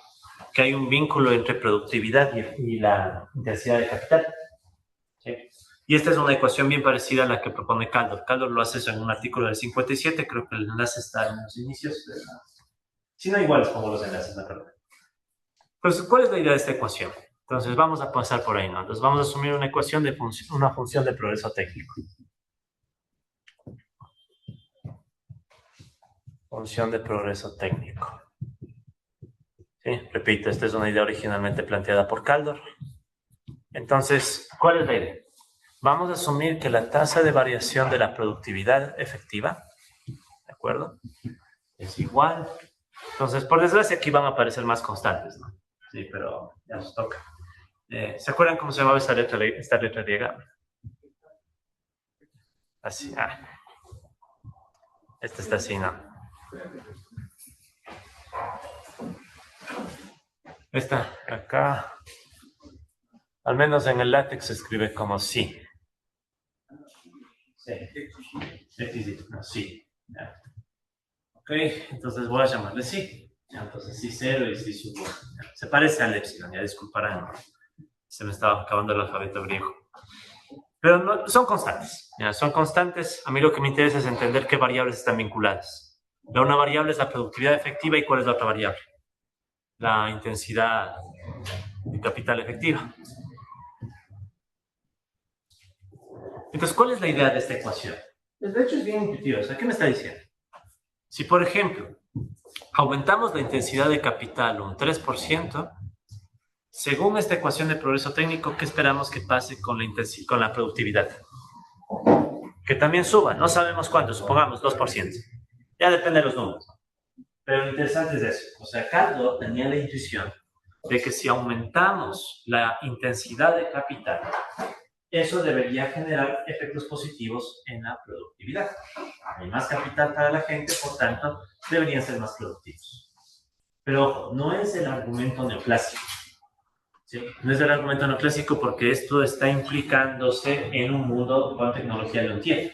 que hay un vínculo entre productividad y la intensidad de capital. ¿Sí? Y esta es una ecuación bien parecida a la que propone Caldor. Caldor lo hace eso en un artículo del 57, creo que el enlace está en los inicios. Si no, igual les pongo los enlaces, ¿no? Entonces, ¿cuál es la idea de esta ecuación? Entonces, vamos a pasar por ahí, ¿no? Entonces, vamos a asumir una ecuación de una función de progreso técnico. Función de progreso técnico. Sí, repito, esta es una idea originalmente planteada por Caldor. Entonces, ¿cuál es la idea? Vamos a asumir que la tasa de variación de la productividad efectiva, ¿de acuerdo?, es igual. Entonces, por desgracia, aquí van a aparecer más constantes, ¿no? Sí, pero ya nos toca. ¿Se acuerdan cómo se llamaba esta letra griega? Así, esta está así, ¿no? Esta, acá, al menos en el látex se escribe como sí. Sí. No, sí. Ya. Ok, entonces voy a llamarle sí. Ya, entonces sí 0 y sí sub 1. Se parece al epsilon, ya disculparán. Se me estaba acabando el alfabeto griego. Pero no, son constantes. Ya, son constantes. A mí lo que me interesa es entender qué variables están vinculadas. La una variable es la productividad efectiva y cuál es la otra variable. La intensidad de capital efectiva. Entonces, ¿cuál es la idea de esta ecuación? De hecho, es bien intuitiva. O sea, ¿qué me está diciendo? Si, por ejemplo, aumentamos la intensidad de capital un 3%, según esta ecuación de progreso técnico, ¿qué esperamos que pase con la productividad? Que también suba. No sabemos cuánto, supongamos 2%. Ya depende de los números. Pero lo interesante es eso. O sea, Caldor tenía la intuición de que si aumentamos la intensidad de capital, eso debería generar efectos positivos en la productividad. Hay más capital para la gente, por tanto, deberían ser más productivos. Pero ojo, no es el argumento neoclásico. ¿Sí? No es el argumento neoclásico porque esto está implicándose en un mundo con tecnología Leontief.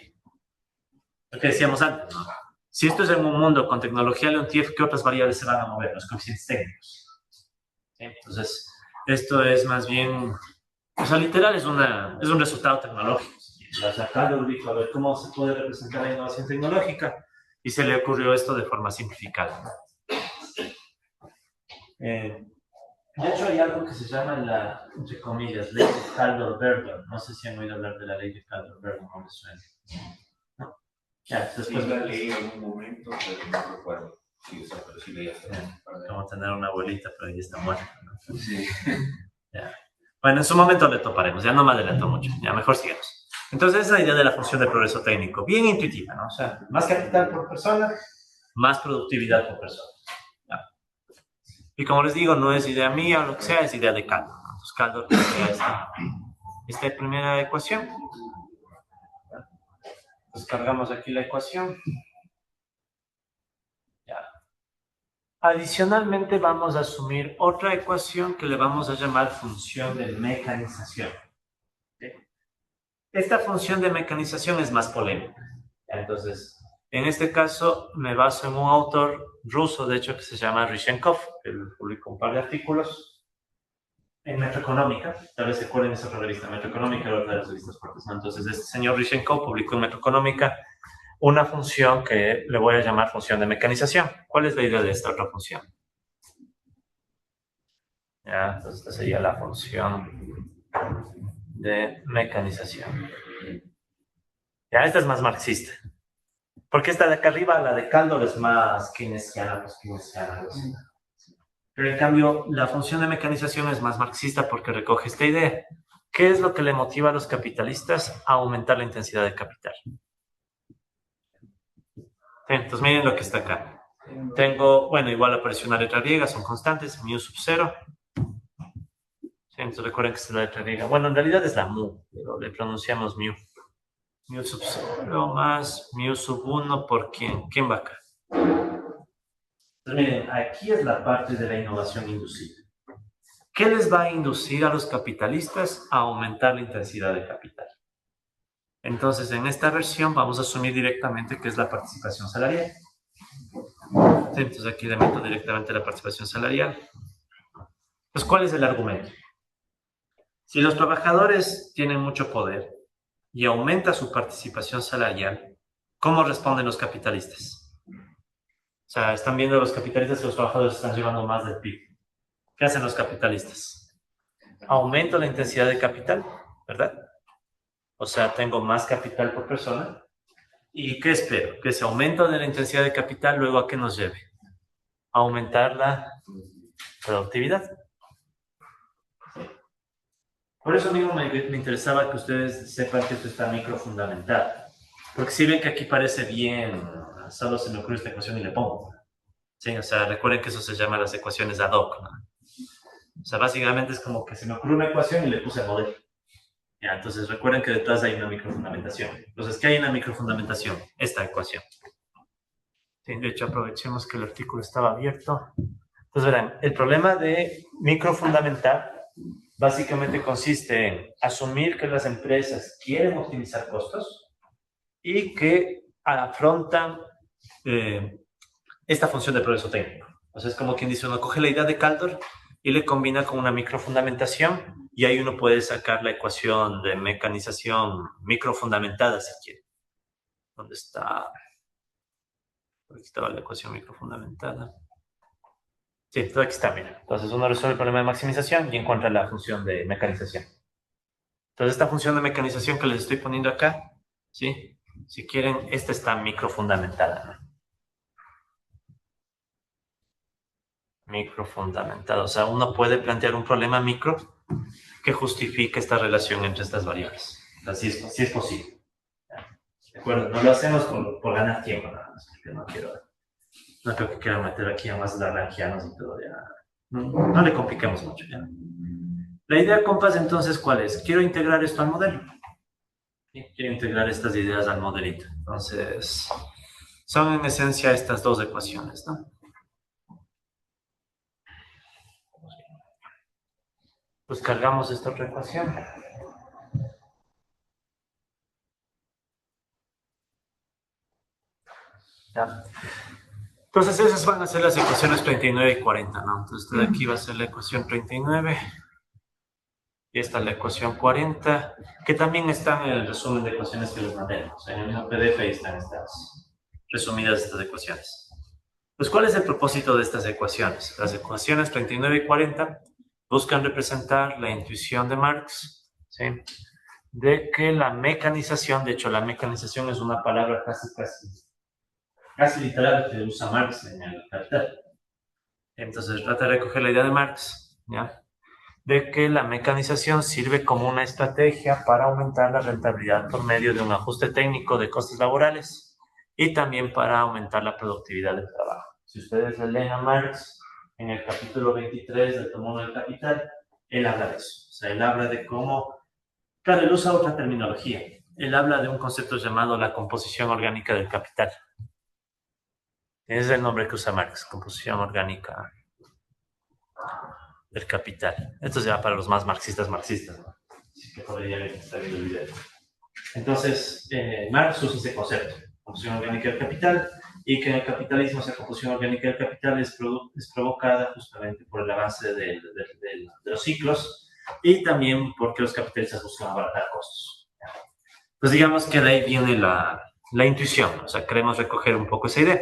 Lo que decíamos antes, ¿no? Si esto es en un mundo con tecnología Leontief, ¿qué otras variables se van a mover? Los coeficientes técnicos. ¿Sí? Entonces, esto es más bien... O sea, literal es un resultado tecnológico. La Caldor dijo, a ver, ¿cómo se puede representar la innovación tecnológica? Y se le ocurrió esto de forma simplificada. De hecho, hay algo que se llama entre comillas, ley de Caldor-Verdon. No sé si han oído hablar de la ley de Caldor-Verdon, no les suena. ¿No? Ya, después
la leí en algún momento, pero no recuerdo. Sí, o sea, pero sí leí hasta
como tener una abuelita, pero ya está muerta, ¿no?
Sí.
Ya. Bueno, en su momento le toparemos, ya no me adelanto mucho, ya mejor sigamos. Entonces, esa es la idea de la función de progreso técnico, bien intuitiva, ¿no? O sea, más capital por persona, más productividad por persona. ¿Ya? Y como les digo, no es idea mía o lo que sea, es idea de Caldor. Entonces, Caldor plantea esta primera ecuación. Entonces, cargamos aquí la ecuación. Ya. Adicionalmente, vamos a asumir otra ecuación que le vamos a llamar función de mecanización. ¿Sí? Esta función de mecanización es más polémica. Entonces, En este caso me baso en un autor ruso, de hecho, que se llama Rishenkov, que publicó un par de artículos en Metroeconómica. Tal vez se acuerden de esa otra revista, Metroeconómica, era otra de las revistas fuertes, ¿no? Entonces, este señor Rishenkov publicó en Metroeconómica una función que le voy a llamar función de mecanización. ¿Cuál es la idea de esta otra función? Ya, entonces esta sería la función de mecanización. Ya, esta es más marxista. Porque esta de acá arriba, la de Caldor, es más keynesiana, pues keynesiana. Pero en cambio, la función de mecanización es más marxista porque recoge esta idea. ¿Qué es lo que le motiva a los capitalistas a aumentar la intensidad de capital? Entonces miren lo que está acá. Tengo, bueno, igual apareció una letra griega, son constantes, mu sub 0. Entonces recuerden que esta es la letra griega. Bueno, en realidad es la mu, pero le pronunciamos mu. Mu sub 0 más mu sub 1 por quién. ¿Quién va acá? Entonces miren, aquí es la parte de la innovación inducida. ¿Qué les va a inducir a los capitalistas a aumentar la intensidad de capital? Entonces, en esta versión vamos a asumir directamente que es la participación salarial. Entonces aquí le meto directamente la participación salarial. Entonces, ¿cuál es el argumento? Si los trabajadores tienen mucho poder y aumenta su participación salarial, ¿cómo responden los capitalistas? O sea, están viendo los capitalistas que los trabajadores están llevando más del PIB. ¿Qué hacen los capitalistas? Aumento la intensidad de capital, ¿verdad? O sea, tengo más capital por persona. ¿Y qué espero? Que ese aumento de la intensidad de capital luego a qué nos lleve? A aumentar la productividad. Por eso mismo me interesaba que ustedes sepan que esto está microfundamentado. Porque si ven que aquí parece bien, solo se me ocurre esta ecuación y le pongo. Sí, o sea, recuerden que eso se llama las ecuaciones ad hoc, ¿no? O sea, básicamente es como que se me ocurrió una ecuación y le puse el modelo. Ya, entonces recuerden que detrás hay una microfundamentación. Entonces, ¿qué hay en la microfundamentación? Esta ecuación. Sí, de hecho, aprovechemos que el artículo estaba abierto. Entonces, verán, el problema de microfundamentar básicamente consiste en asumir que las empresas quieren optimizar costos y que afrontan esta función de progreso técnico. O sea, es como quien dice, uno coge la idea de Caldor y le combina con una microfundamentación y ahí uno puede sacar la ecuación de mecanización microfundamentada si quiere. ¿Dónde está? Aquí estaba la ecuación microfundamentada. Sí, todo aquí está, mira. Entonces uno resuelve el problema de maximización y encuentra la función de mecanización. Entonces esta función de mecanización que les estoy poniendo acá, ¿sí? Si quieren, esta está microfundamentada, ¿no? Microfundamentada. O sea, uno puede plantear un problema micro que justifique esta relación entre estas variables. Así es posible. ¿De acuerdo? No lo hacemos por ganar tiempo, nada más, porque no creo que quiera meter aquí a más larranquianos y todo. Ya. No le compliquemos mucho. Ya. La idea, compas, entonces, ¿cuál es? Quiero integrar esto al modelo. ¿Sí? Quiero integrar estas ideas al modelito. Entonces, son en esencia estas dos ecuaciones, ¿no? Pues cargamos esta otra ecuación. ¿Ya? Entonces esas van a ser las ecuaciones 39 y 40, ¿no? Entonces de aquí va a ser la ecuación 39 y esta es la ecuación 40, que también están en el resumen de ecuaciones que les mandé. O sea, en el mismo PDF ahí están estas resumidas estas ecuaciones. Pues, ¿cuál es el propósito de estas ecuaciones? Las ecuaciones 39 y 40 buscan representar la intuición de Marx, ¿sí? De que la mecanización, de hecho la mecanización es una palabra casi literal que usa Marx en el Capital. Entonces trata de recoger la idea de Marx, ¿ya? De que la mecanización sirve como una estrategia para aumentar la rentabilidad por medio de un ajuste técnico de costes laborales y también para aumentar la productividad del trabajo. Si ustedes leen a Marx en el capítulo 23 del tomo 1 del Capital, él habla de eso. O sea, él habla de cómo, claro, él usa otra terminología. Él habla de un concepto llamado la composición orgánica del capital. Ese es el nombre que usa Marx, composición orgánica del capital. Esto es ya para los más marxistas, ¿no? Así que podría estar viendo el video. Entonces, Marx usa ese concepto. composición orgánica del capital, y que en el capitalismo esa composición orgánica del capital es provocada justamente por el avance de los ciclos y también porque los capitalistas buscan abaratar costos. Pues digamos que de ahí viene la intuición, o sea, queremos recoger un poco esa idea.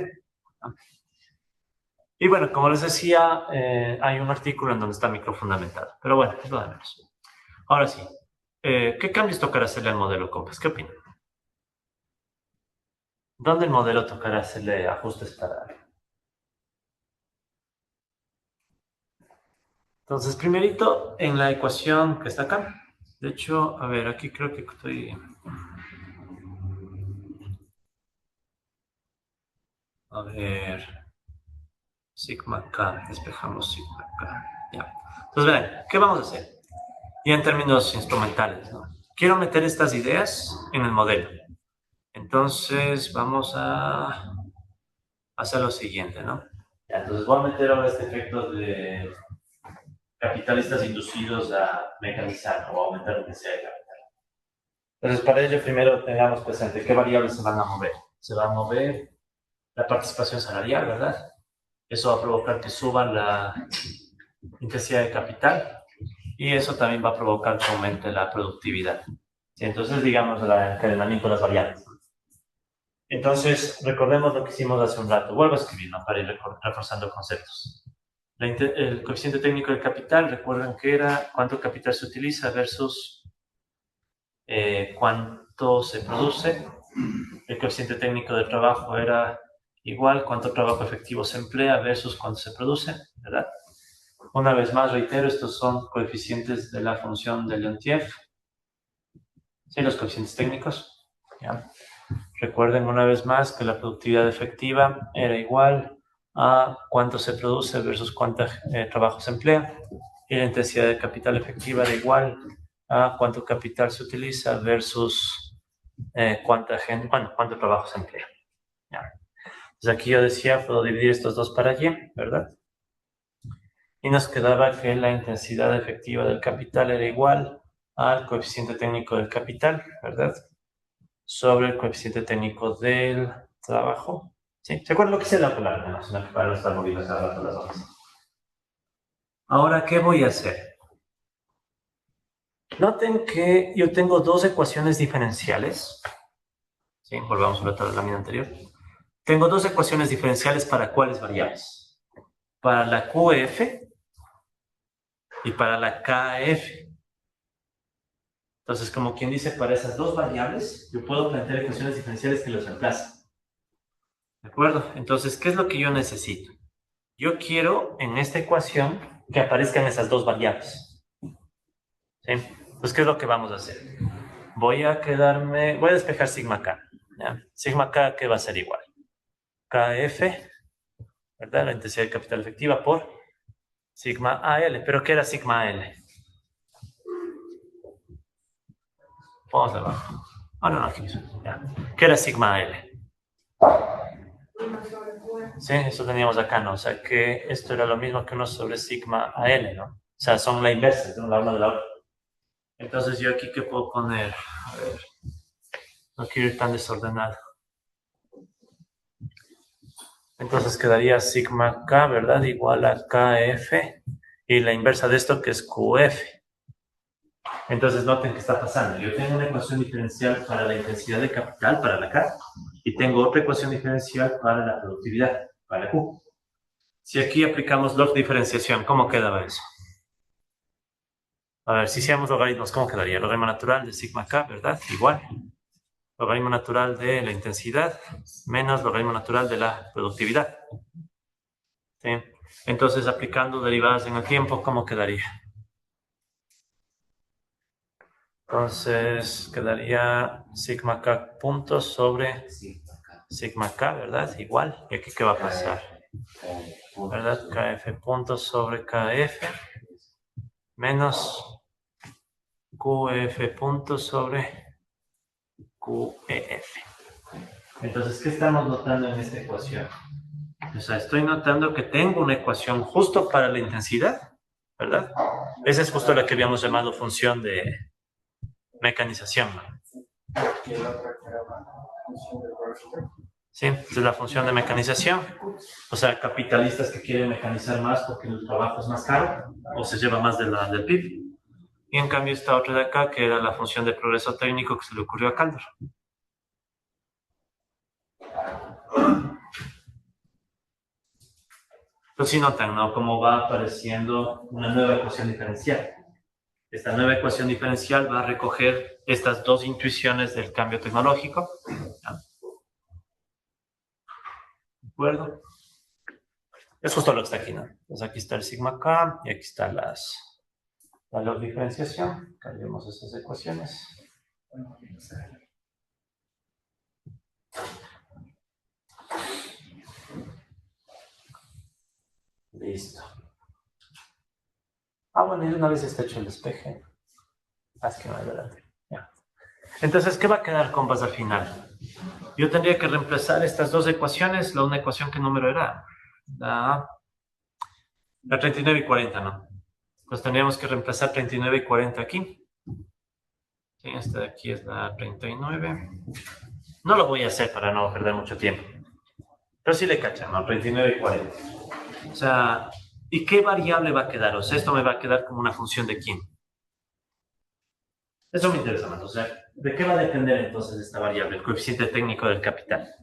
Y bueno, como les decía, hay un artículo en donde está microfundamentado, pero bueno, es lo de menos. Ahora sí, ¿qué cambios tocará hacerle al modelo Compass? ¿Qué opinan? ¿Dónde el modelo tocará hacerle ajustes para...? Entonces, primerito, en la ecuación que está acá. De hecho, a ver, aquí creo que estoy... A ver... Sigma K, despejamos Sigma K. Ya. Entonces, vean, ¿qué vamos a hacer? Ya en términos instrumentales, ¿no? Quiero meter estas ideas en el modelo. Entonces, vamos a hacer lo siguiente, ¿no? Ya, entonces, voy a meter ahora este efecto de capitalistas inducidos a mecanizar o a aumentar la intensidad de capital. Entonces, para ello, primero tengamos presente qué variables se van a mover. Se va a mover la participación salarial, ¿verdad? Eso va a provocar que suba la intensidad de capital y eso también va a provocar que aumente la productividad. ¿Sí? Entonces, digamos, el encadenamiento de las variables. Entonces, recordemos lo que hicimos hace un rato. Vuelvo a escribir, ¿no? Para ir reforzando conceptos. El coeficiente técnico del capital, recuerden que era cuánto capital se utiliza versus cuánto se produce. El coeficiente técnico del trabajo era igual cuánto trabajo efectivo se emplea versus cuánto se produce, ¿verdad? Una vez más, reitero, estos son coeficientes de la función de Leontief. ¿Sí? Los coeficientes técnicos. ¿Ya? Recuerden una vez más que la productividad efectiva era igual a cuánto se produce versus cuánto trabajo se emplea. Y la intensidad de capital efectiva era igual a cuánto capital se utiliza versus cuánto trabajo se emplea. ¿Ya? Entonces aquí yo decía, puedo dividir estos dos para y, ¿verdad? Y nos quedaba que la intensidad efectiva del capital era igual al coeficiente técnico del capital, ¿verdad? Sobre el coeficiente técnico del trabajo. ¿Sí? ¿Se acuerdan lo que es la polar? No, sino que para no estar moviendo cada rato las hojas. Ahora, ¿qué voy a hacer? Noten que yo tengo dos ecuaciones diferenciales. ¿Sí? Volvamos a la lámina anterior. Tengo dos ecuaciones diferenciales para cuáles variables. Para la QF y para la KF. Entonces, como quien dice, para esas dos variables, yo puedo plantear ecuaciones diferenciales que los reemplacen. ¿De acuerdo? Entonces, ¿qué es lo que yo necesito? Yo quiero en esta ecuación que aparezcan esas dos variables. ¿Sí? Entonces, ¿qué es lo que vamos a hacer? Voy a despejar sigma K. ¿Ya? Sigma K, ¿qué va a ser igual? KF, ¿verdad? La intensidad de capital efectiva por sigma AL. ¿Pero qué era sigma AL? Vamos abajo. No, aquí mismo. Ya. ¿Qué era sigma AL? Sí, eso teníamos acá, ¿no? O sea que esto era lo mismo que 1 sobre sigma AL, ¿no? O sea, son la inversa, de una de la otra. Entonces yo aquí, ¿qué puedo poner? A ver, no quiero ir tan desordenado. Entonces quedaría sigma K, ¿verdad? Igual a KF y la inversa de esto que es QF. Entonces noten qué está pasando. Yo tengo una ecuación diferencial para la intensidad de capital, para la K, y tengo otra ecuación diferencial para la productividad, para la Q. Si aquí aplicamos log diferenciación, ¿cómo quedaba eso? A ver, si hiciéramos logaritmos, ¿cómo quedaría? Logaritmo natural de sigma K, ¿verdad? Igual. Logaritmo natural de la intensidad menos logaritmo natural de la productividad. ¿Sí? Entonces, aplicando derivadas en el tiempo, ¿cómo quedaría? Entonces, quedaría sigma K puntos sobre sigma K, ¿verdad? Igual. ¿Y aquí qué va a pasar? ¿Verdad? KF puntos sobre KF menos QF puntos sobre QEF. Entonces, ¿qué estamos notando en esta ecuación? O sea, estoy notando que tengo una ecuación justo para la intensidad, ¿verdad? Esa es justo la que habíamos llamado función de mecanización, ¿no? Sí, esa es la función de mecanización. O sea, capitalistas que quieren mecanizar más porque el trabajo es más caro o se lleva más del PIB. Y en cambio esta otra de acá, que era la función de progreso técnico que se le ocurrió a Caldor. Entonces sí notan, ¿no? Cómo va apareciendo una nueva ecuación diferencial. Esta nueva ecuación diferencial va a recoger estas dos intuiciones del cambio tecnológico. ¿Ya? ¿De acuerdo? Es justo lo que está aquí, ¿no? Entonces aquí está el sigma K y aquí están la diferenciación. Cambiemos esas ecuaciones. Listo. Bueno, y una vez está hecho el despeje. Haz que no hay verdad. Ya. Entonces, ¿qué va a quedar con base al final? Yo tendría que reemplazar estas dos ecuaciones. Una ecuación, ¿qué número era? La 39 y 40, ¿no? Entonces tendríamos que reemplazar 39 y 40 aquí. Sí, esta de aquí es la 39. No lo voy a hacer para no perder mucho tiempo. Pero sí le cachan, ¿no? 39 y 40. O sea, ¿y qué variable va a quedar? O sea, esto me va a quedar como una función de quién. Eso me interesa más. O sea, ¿de qué va a depender entonces esta variable? El coeficiente técnico del capital.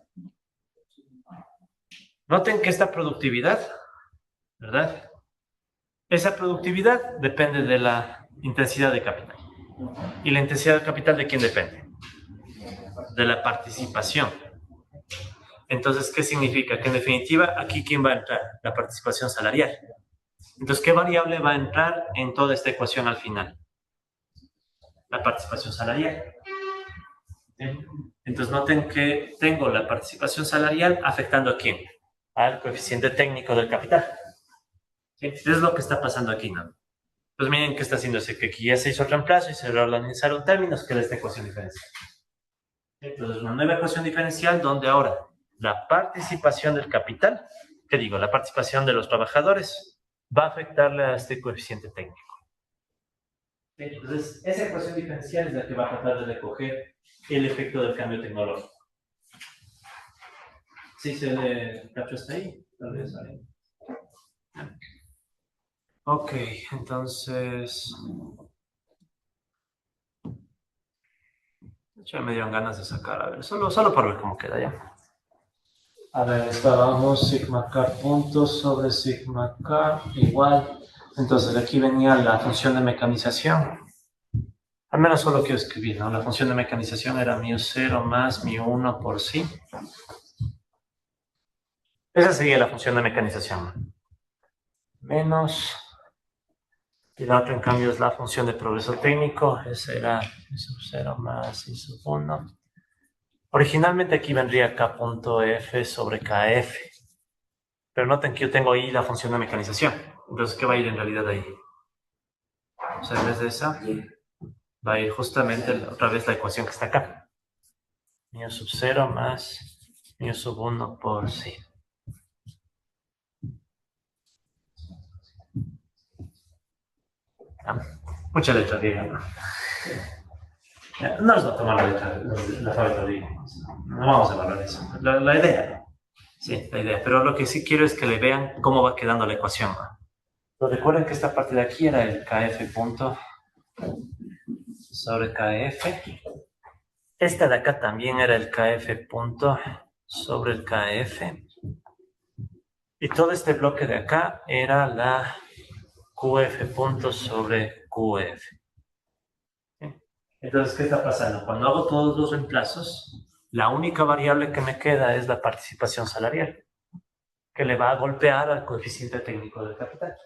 Noten que esta productividad, ¿verdad? Esa productividad depende de la intensidad de capital. ¿Y la intensidad de capital de quién depende? De la participación. Entonces, ¿qué significa? Que en definitiva, aquí ¿quién va a entrar? La participación salarial. Entonces, ¿qué variable va a entrar en toda esta ecuación al final? La participación salarial. Entonces, noten que tengo la participación salarial afectando a quién? Al coeficiente técnico del capital. ¿Sí? Es lo que está pasando aquí, ¿no? Pues miren qué está haciéndose, que aquí ya se hizo el reemplazo y se reorganizaron términos, que es esta ecuación diferencial. Entonces, una nueva ecuación diferencial donde ahora la participación del capital, ¿qué digo? La participación de los trabajadores va a afectarle a este coeficiente técnico. Entonces, esa ecuación diferencial es la que va a tratar de recoger el efecto del cambio tecnológico. ¿Sí se le captó hasta ahí? Tal vez ahí. Ok, entonces... Ya me dieron ganas de sacar, a ver, solo por ver cómo queda ya. A ver, estábamos sigma k punto sobre sigma k igual. Entonces, aquí venía la función de mecanización. Al menos solo quiero escribir, ¿no? La función de mecanización era μ0 más μ1 por sí. Esa sería la función de mecanización. Menos... Y la otra, en cambio, es la función de progreso técnico. Esa era I sub 0 más I sub 1. Originalmente aquí vendría K.F sobre KF. Pero noten que yo tengo ahí la función de mecanización. Entonces, ¿qué va a ir en realidad ahí? O sea, en vez de esa, va a ir justamente otra vez la ecuación que está acá. μ sub 0 más μ sub 1 por sí. Mucha letra griega, ¿no? No les va a tomar la letra, la alfabeto griego. No vamos a evaluar eso. La idea. Sí, la idea. Pero lo que sí quiero es que le vean cómo va quedando la ecuación, ¿no? Pero recuerden que esta parte de aquí era el KF punto sobre KF. Esta de acá también era el KF punto sobre el KF. Y todo este bloque de acá era la QF punto sobre QF. ¿Sí? Entonces, ¿qué está pasando? Cuando hago todos los reemplazos, la única variable que me queda es la participación salarial, que le va a golpear al coeficiente técnico del capital.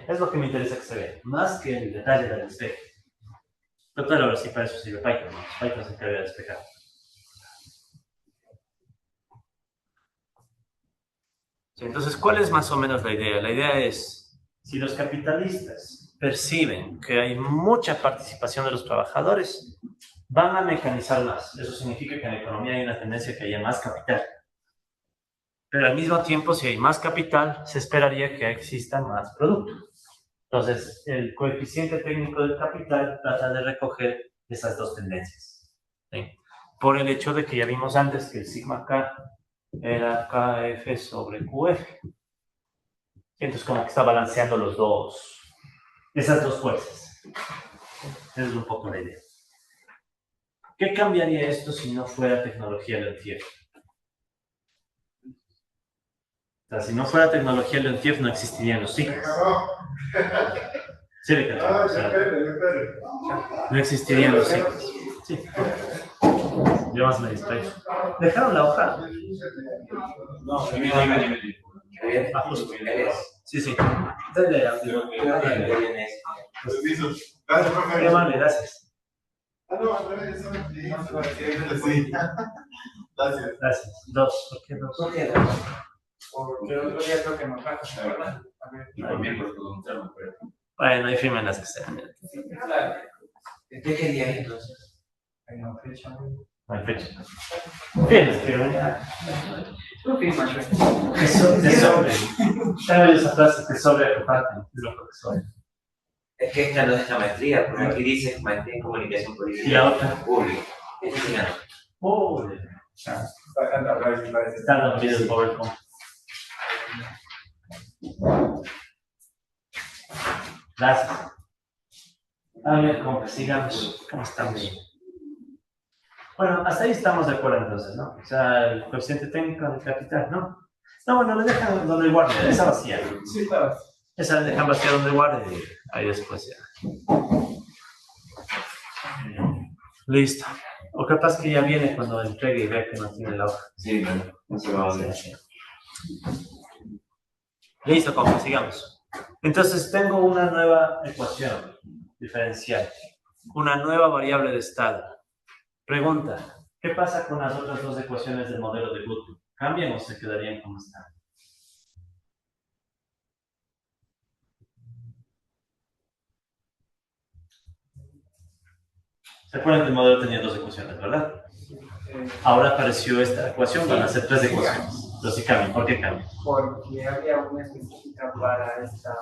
Es lo que me interesa que se vea, más que el detalle del despeje. Pero claro, ahora sí para eso sirve Python, ¿no? Python se encarga de despejar. Sí, entonces, ¿cuál es más o menos la idea? La idea es, si los capitalistas perciben que hay mucha participación de los trabajadores, van a mecanizar más. Eso significa que en la economía hay una tendencia a que haya más capital. Pero al mismo tiempo, si hay más capital, se esperaría que exista más producto. Entonces, el coeficiente técnico del capital trata de recoger esas dos tendencias. ¿Sí? por el hecho de que ya vimos antes que el sigma K era KF sobre QF. Entonces como que está balanceando esas dos fuerzas. Esa es un poco la idea. ¿Qué cambiaría esto si no fuera tecnología Leontief? O sea, si no fuera tecnología Leontief no existirían los ciclos. Sí, o sea, no existirían los ciclos. Sí. Yo más me distraigo. ¿Dejaron la hoja?
No, dime.
Sí, sí. Dale, qué amable, gracias. Gracias. Dos. ¿Por qué dos?
Porque el otro día creo que nos trajo, ¿verdad? A ver.
Bueno, ahí firmen las que sean.
Sí, claro.
¿De qué día entonces?
Hay una fecha.
No hay fecha. Bien, pero
Tú firmas, ¿no?
te sobre. ¿Sabes esa frase? Te sobre aparte. Es lo que soy.
Es que esta no es la maestría, porque aquí dice maestría en comunicación política
¿Y la otra?
pública. Esta es la
Pobre.
Está
Está dormido el pobre compa. Gracias. A ver, compa, sigamos. ¿Cómo estamos? Bueno, hasta ahí estamos de acuerdo entonces, ¿no? O sea, el coeficiente técnico del capital, ¿no? No, bueno, le dejan donde guarde, esa vacía.
Sí, está.
Esa le dejan vacía donde guarde y ahí después ya. Listo. O capaz que ya viene cuando entregue y vea que no tiene la hoja.
Sí, no se va a ver.
Listo, compa, sigamos. Entonces tengo una nueva ecuación diferencial, una nueva variable de estado. Pregunta, ¿qué pasa con las otras dos ecuaciones del modelo de Goodwin? ¿Cambian o se quedarían como están? ¿Se acuerdan que el modelo tenía dos ecuaciones, verdad? Ahora apareció esta ecuación, van a ser tres ecuaciones. Entonces sí cambian. ¿Por qué cambian?
Porque había una específica para esta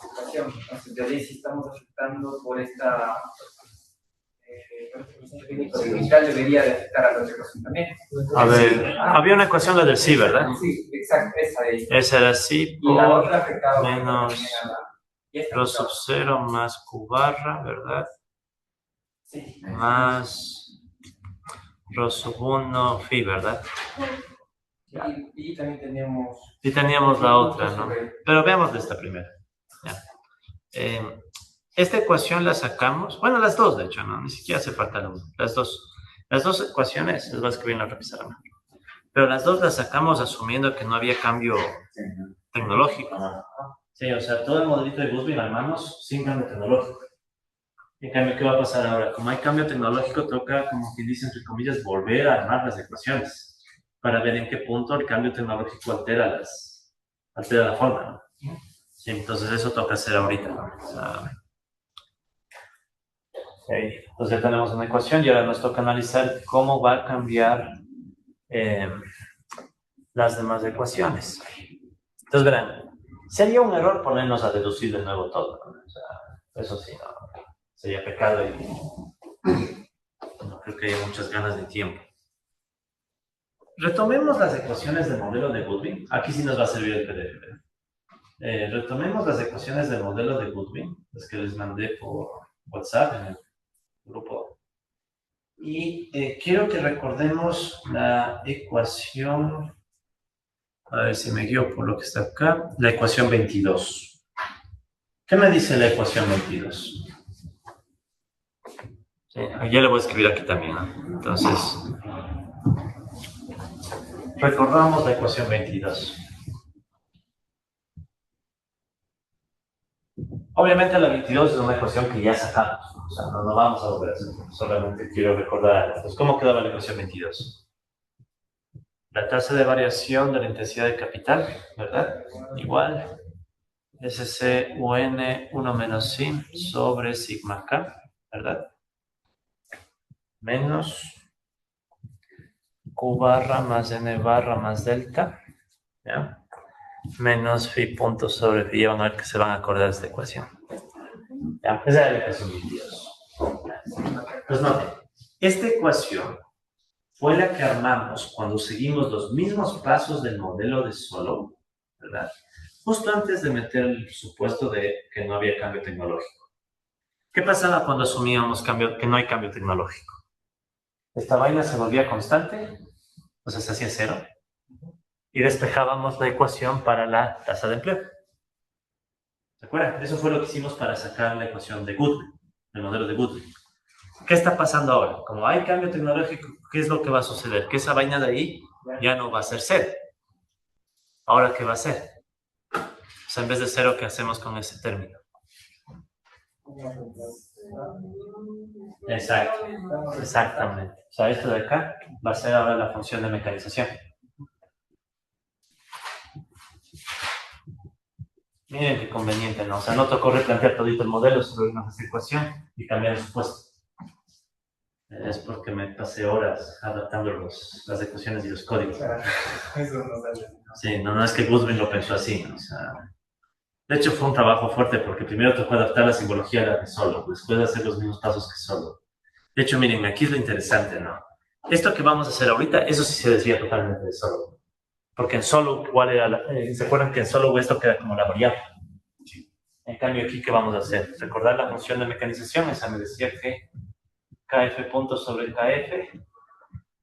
situación. Entonces, de ahí sí estamos afectando por esta. El inicial debería de afectar a la otra ecuación también.
A ver, había una ecuación, la del sí, ¿verdad?
Sí, exacto, esa de ahí.
Esa era sí
Y la
por
otra afectaba
menos
también a la. Y esta
rho
afectaba.
sub 0 más q barra, ¿verdad?
Sí.
Más rho sub 1 phi, ¿verdad?
Y también teníamos.
Y teníamos la otra, ¿no? Pero veamos de esta primera. Ya. Esta ecuación la sacamos, bueno, las dos, de hecho, ¿no? Ni siquiera hace falta la una. Las dos ecuaciones, les voy a escribir en la repizarra. Pero las dos las sacamos asumiendo que no había cambio tecnológico. Sí, o sea, todo el modelito de Goodwin armamos sin cambio tecnológico. En cambio, ¿qué va a pasar ahora? Como hay cambio tecnológico, toca, como quien dice, entre comillas, volver a armar las ecuaciones para ver en qué punto el cambio tecnológico altera la forma, ¿no? Sí, entonces eso toca hacer ahorita, ¿no? O sea, okay. Entonces ya tenemos una ecuación y ahora nos toca analizar cómo va a cambiar las demás ecuaciones. Entonces verán, sería un error ponernos a deducir de nuevo todo, ¿no? O sea, eso sí, no, sería pecado y no creo que haya muchas ganas de tiempo. Retomemos las ecuaciones del modelo de Goodwin. Aquí sí nos va a servir el PDF. Retomemos las ecuaciones del modelo de Goodwin, las que les mandé por WhatsApp en el grupo. Y quiero que recordemos la ecuación, a ver si me guío por lo que está acá, la ecuación 22. ¿Qué me dice la ecuación 22? Sí, ya le voy a escribir aquí también, ¿no? Entonces, recordamos la ecuación 22. Obviamente la 22 es una ecuación que ya sacamos, ¿no? O sea, no vamos a volver a hacer, solamente quiero recordar. Entonces, ¿cómo quedaba la ecuación 22? La tasa de variación de la intensidad de capital, ¿verdad? Igual, SC UN 1 menos sin sobre sigma K, ¿verdad? Menos Q barra más N barra más delta, ¿ya? Menos phi punto sobre phi, van a ver que se van a acordar de esta ecuación. ¿Ya? Esa es la ecuación 22. Pues noten, esta ecuación fue la que armamos cuando seguimos los mismos pasos del modelo de Solow, ¿verdad? Justo antes de meter el supuesto de que no había cambio tecnológico. ¿Qué pasaba cuando asumíamos que no hay cambio tecnológico? Esta vaina se volvía constante, o sea, se hacía cero, y despejábamos la ecuación para la tasa de empleo. ¿Se acuerdan? Eso fue lo que hicimos para sacar la ecuación de Goodwin, el modelo de Goodwin. ¿Qué está pasando ahora? Como hay cambio tecnológico, ¿qué es lo que va a suceder? Que esa vaina de ahí ya no va a ser cero. ¿Ahora qué va a ser? O sea, en vez de cero, ¿qué hacemos con ese término? Exacto, exactamente. O sea, esto de acá va a ser ahora la función de mecanización. Miren qué conveniente, ¿no? O sea, no tocó replantear todito el modelo sobre una ecuación y cambiar el supuesto. Es porque me pasé horas adaptando las ecuaciones y los códigos.
Eso no sale.
Sí, no es que Goodwin lo pensó así, ¿no? O sea, de hecho fue un trabajo fuerte porque primero tocó adaptar la simbología a la de Solow, después de hacer los mismos pasos que Solow. De hecho, miren, aquí es lo interesante, ¿no? Esto que vamos a hacer ahorita, eso sí se desvía totalmente de Solow. Porque en Solow, ¿cuál era ¿se acuerdan que en Solow esto queda como la variable? En cambio, aquí, ¿qué vamos a hacer? Recordar la función de mecanización, esa me decía que KF punto sobre KF,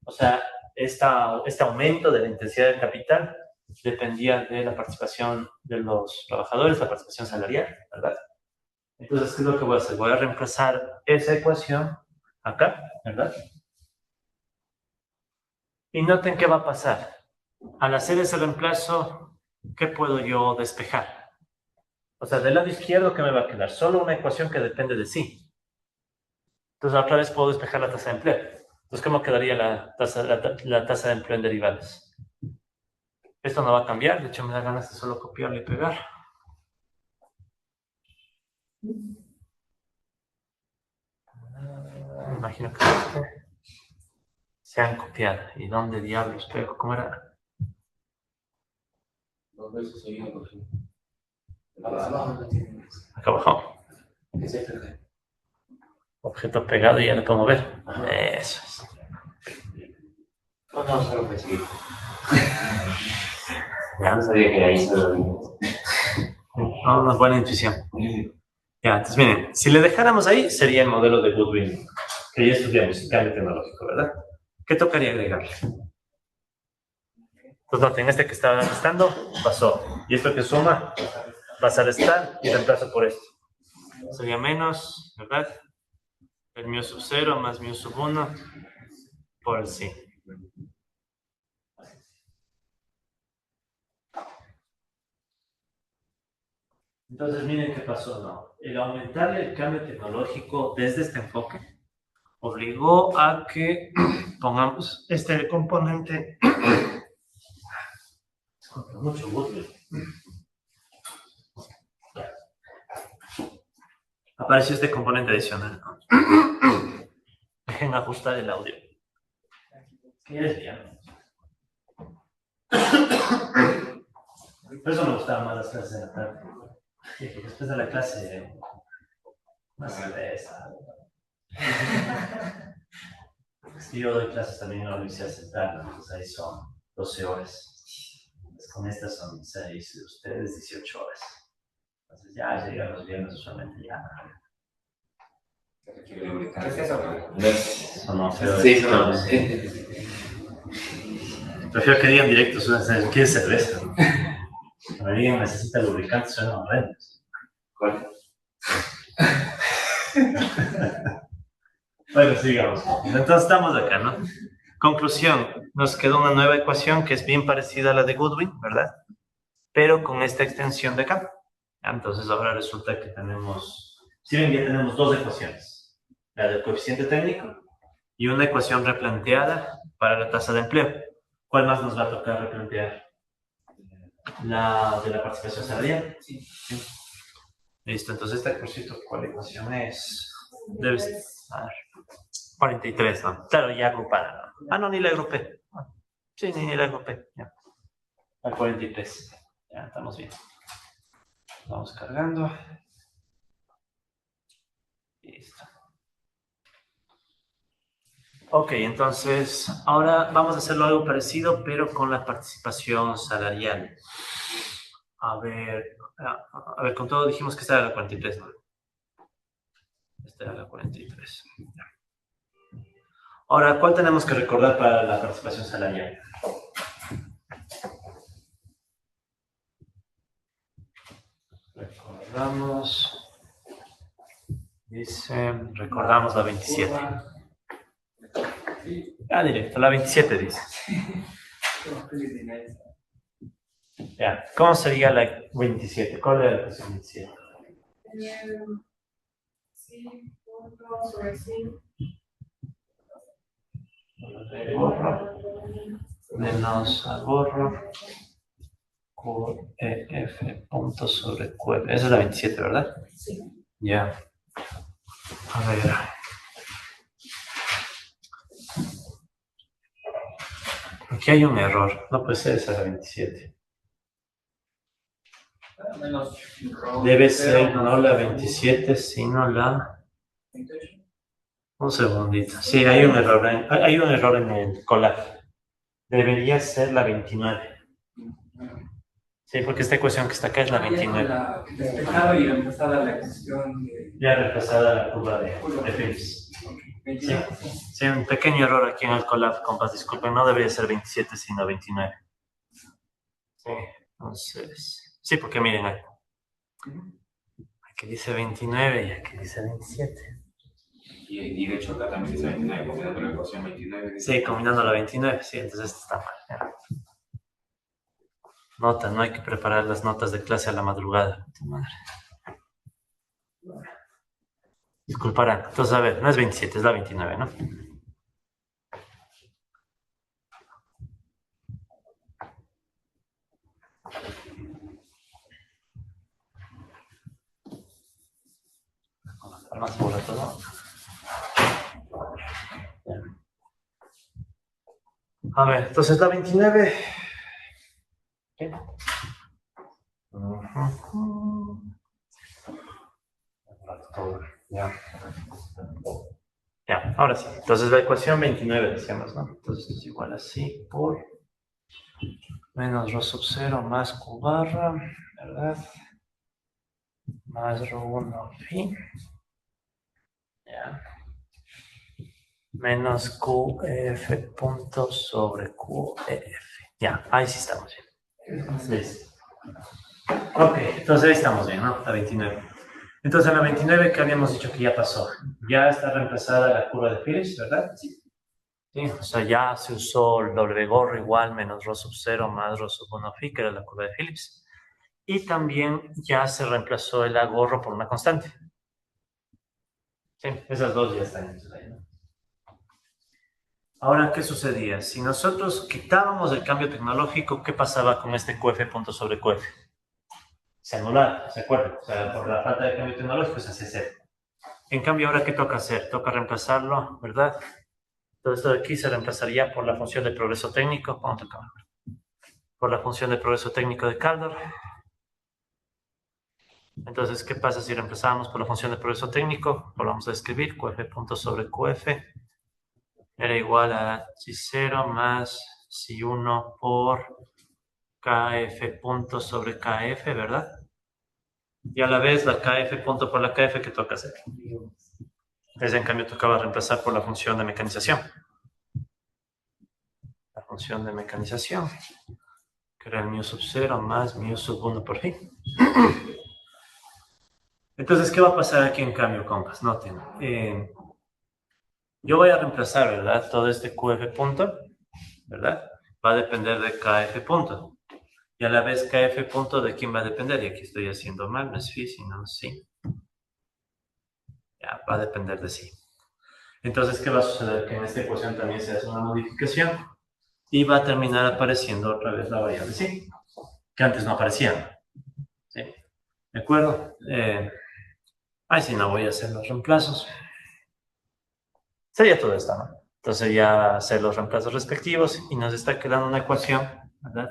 o sea, este aumento de la intensidad del capital dependía de la participación de los trabajadores, la participación salarial, ¿verdad? Entonces, ¿qué es lo que voy a hacer? Voy a reemplazar esa ecuación acá, ¿verdad? Y noten qué va a pasar. Al hacer ese reemplazo, ¿qué puedo yo despejar? O sea, del lado izquierdo, ¿qué me va a quedar? Solo una ecuación que depende de sí. Entonces, otra vez puedo despejar la tasa de empleo. Entonces, ¿cómo quedaría la tasa de empleo en derivadas? Esto no va a cambiar, de hecho me da ganas de solo copiarlo y pegar. Me imagino que se han copiado. ¿Y dónde diablos pego? ¿Cómo era?
Dos veces seguido, por ejemplo.
Acá abajo. Objeto pegado y ya lo puedo mover. Eso es.
No, solo fue seguir.
Ya.
No sabía que era ahí solo.
No, una buena intuición. Ya, entonces miren, si le dejáramos ahí, sería el modelo de Goodwin, que ya estudiamos, cambio tecnológico, ¿verdad? ¿Qué tocaría agregarle? Pues noten, este que estaba restando, pasó. Y esto que suma, pasa a restar y reemplazo por esto. Sería menos, ¿verdad? El mu sub 0 más mu sub 1 por el sí. Entonces, miren qué pasó, ¿no? El aumentar el cambio tecnológico desde este enfoque obligó a que pongamos este componente. Mucho gusto. Apareció este componente adicional, ¿no? Dejen ajustar el audio. ¿Qué es bien? Por eso me gustaban más las clases de la tarde. Porque después de la clase, más cerveza. Sí, yo doy clases también en la Universidad Central, ¿no? Entonces ahí son 12 horas. Pues con estas son 6, de ustedes 18 horas. Entonces ya llegan los viernes usualmente ya.
¿Qué es eso?
Son 11 horas.
Sí, no.
Prefiero que digan directo, ¿quieres cerveza? Cuando alguien necesita lubricante, suena horrendo.
¿Cuál?
Bueno, sigamos. Entonces estamos acá, ¿no? Conclusión, nos quedó una nueva ecuación que es bien parecida a la de Goodwin, ¿verdad? Pero con esta extensión de acá. Entonces ahora resulta que tenemos, si ven, ya tenemos dos ecuaciones. La del coeficiente técnico y una ecuación replanteada para la tasa de empleo. ¿Cuál más nos va a tocar replantear? La de la participación salarial. Sí. Listo, entonces esta, por cierto, ¿cuál ecuación es? Debe estar 43, ¿no? Claro, ya agrupada, ¿no? Ah, no, ni la agrupé. Sí, ni la agrupé. Ya. Al 43. Ya, estamos bien. Vamos cargando. Listo. Ok, entonces ahora vamos a hacerlo algo parecido, pero con la participación salarial. A ver, con todo dijimos que esta era la 43, ¿no? Esta era la 43. Ahora, ¿cuál tenemos que recordar para la participación salarial? Recordamos la 27. Directo, la 27 dice. Ya, ¿cómo sería la 27? ¿Cuál es la ecuación 27?
Sí, punto sobre sí.
Gorro menos gorro QEF punto sobre QF. Esa es la 27, ¿verdad?
Sí.
Ya. A ver. Aquí hay un error. No puede ser esa la 27. Debe ser no la 27, sino la... Un segundito. Sí, hay un error. Hay un error en el collab. Debería ser la 29. Sí, porque esta ecuación que está acá es la 29.
Despejado y reemplazada la ecuación de...
Ya reemplazada la curva de Phillips. Sí, sí, un pequeño error aquí en el collab, compas. Disculpen, no debería ser 27, sino 29. Sí, entonces... Sí, porque miren aquí. Aquí dice 29 y aquí dice 27.
Y de hecho acá también dice 29, combinando la ecuación 29.
Sí, combinando la 29, sí, entonces esto está mal. Ya. Nota, no hay que preparar las notas de clase a la madrugada. Madre. Disculparán. Entonces, a ver, no es 27, es la 29, ¿no? Más por todo. A ver, entonces la 29. ¿Qué? Ya. Ya, ahora sí. Entonces la ecuación 29 decíamos, ¿no? Entonces es igual así por menos rho sub 0 más q barra, ¿verdad? Más ρ1 phi. Ya. Menos QF punto sobre QEF. Ya, ahí sí estamos bien. Listo. Ok, entonces ahí estamos bien, ¿no? La 29. Entonces en la 29 que habíamos dicho que ya pasó. Ya está reemplazada la curva de Phillips, ¿verdad? Sí. Sí, o sea, ya se usó el W gorro igual menos rho sub 0 más rho sub 1 phi, que era la curva de Phillips. Y también ya se reemplazó el A gorro por una constante. Sí, esas dos ya están ahí, ¿no? Ahora, ¿qué sucedía? Si nosotros quitábamos el cambio tecnológico, ¿qué pasaba con este QF punto sobre QF? Se anulaba, ¿se acuerdan? O sea, por la falta de cambio tecnológico se hace cero. En cambio, ¿ahora qué toca hacer? Toca reemplazarlo, ¿verdad? Todo esto de aquí se reemplazaría por la función de progreso técnico. Por la función de progreso técnico de Caldor. Entonces, ¿qué pasa si reemplazamos por la función de progreso técnico? Volvamos a escribir QF punto sobre QF. Era igual a Si0 más Si1 por KF punto sobre KF, ¿verdad? Y a la vez la KF punto por la KF que toca hacer. Entonces, en cambio, tocaba reemplazar por la función de mecanización. La función de mecanización, que era el mu sub 0 más mu sub 1 por phi. Entonces, ¿qué va a pasar aquí en cambio, compas? Noten. Yo voy a reemplazar, ¿verdad? Todo este QF punto, ¿verdad? Va a depender de KF punto. Y a la vez KF punto, ¿de quién va a depender? Y aquí estoy haciendo mal, no es phi, sino sí. Ya, va a depender de sí. Entonces, ¿qué va a suceder? Que en esta ecuación también se hace una modificación y va a terminar apareciendo otra vez la variable sí, que antes no aparecía. ¿Sí? ¿De acuerdo? Ahí sí no voy a hacer los reemplazos. Sería todo esto, ¿no? Entonces ya hacer los reemplazos respectivos y nos está quedando una ecuación, ¿verdad?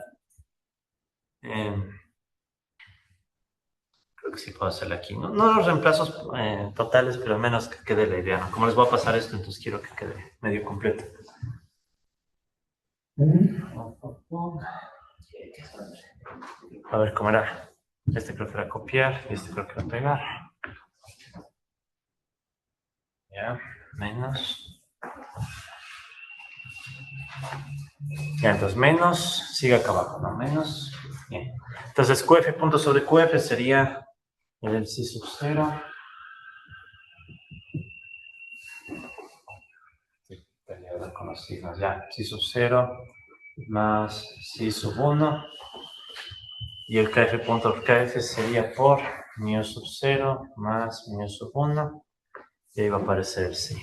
Creo que sí puedo hacerlo aquí. No, no los reemplazos totales, pero al menos que quede la idea, ¿no? Como les voy a pasar esto, entonces quiero que quede medio completo. A ver cómo era. Este creo que era copiar y este creo que era pegar. Ya, menos. Ya, entonces menos, sigue acá abajo, ¿no? Menos. Bien. Entonces QF punto sobre QF sería el psi sub 0. Sí, peleado con los signos, ya. Psi sub 0 más psi sub 1. Y el KF punto por KF sería por mu sub 0 más mu sub 1. Y ahí va a aparecer el psi.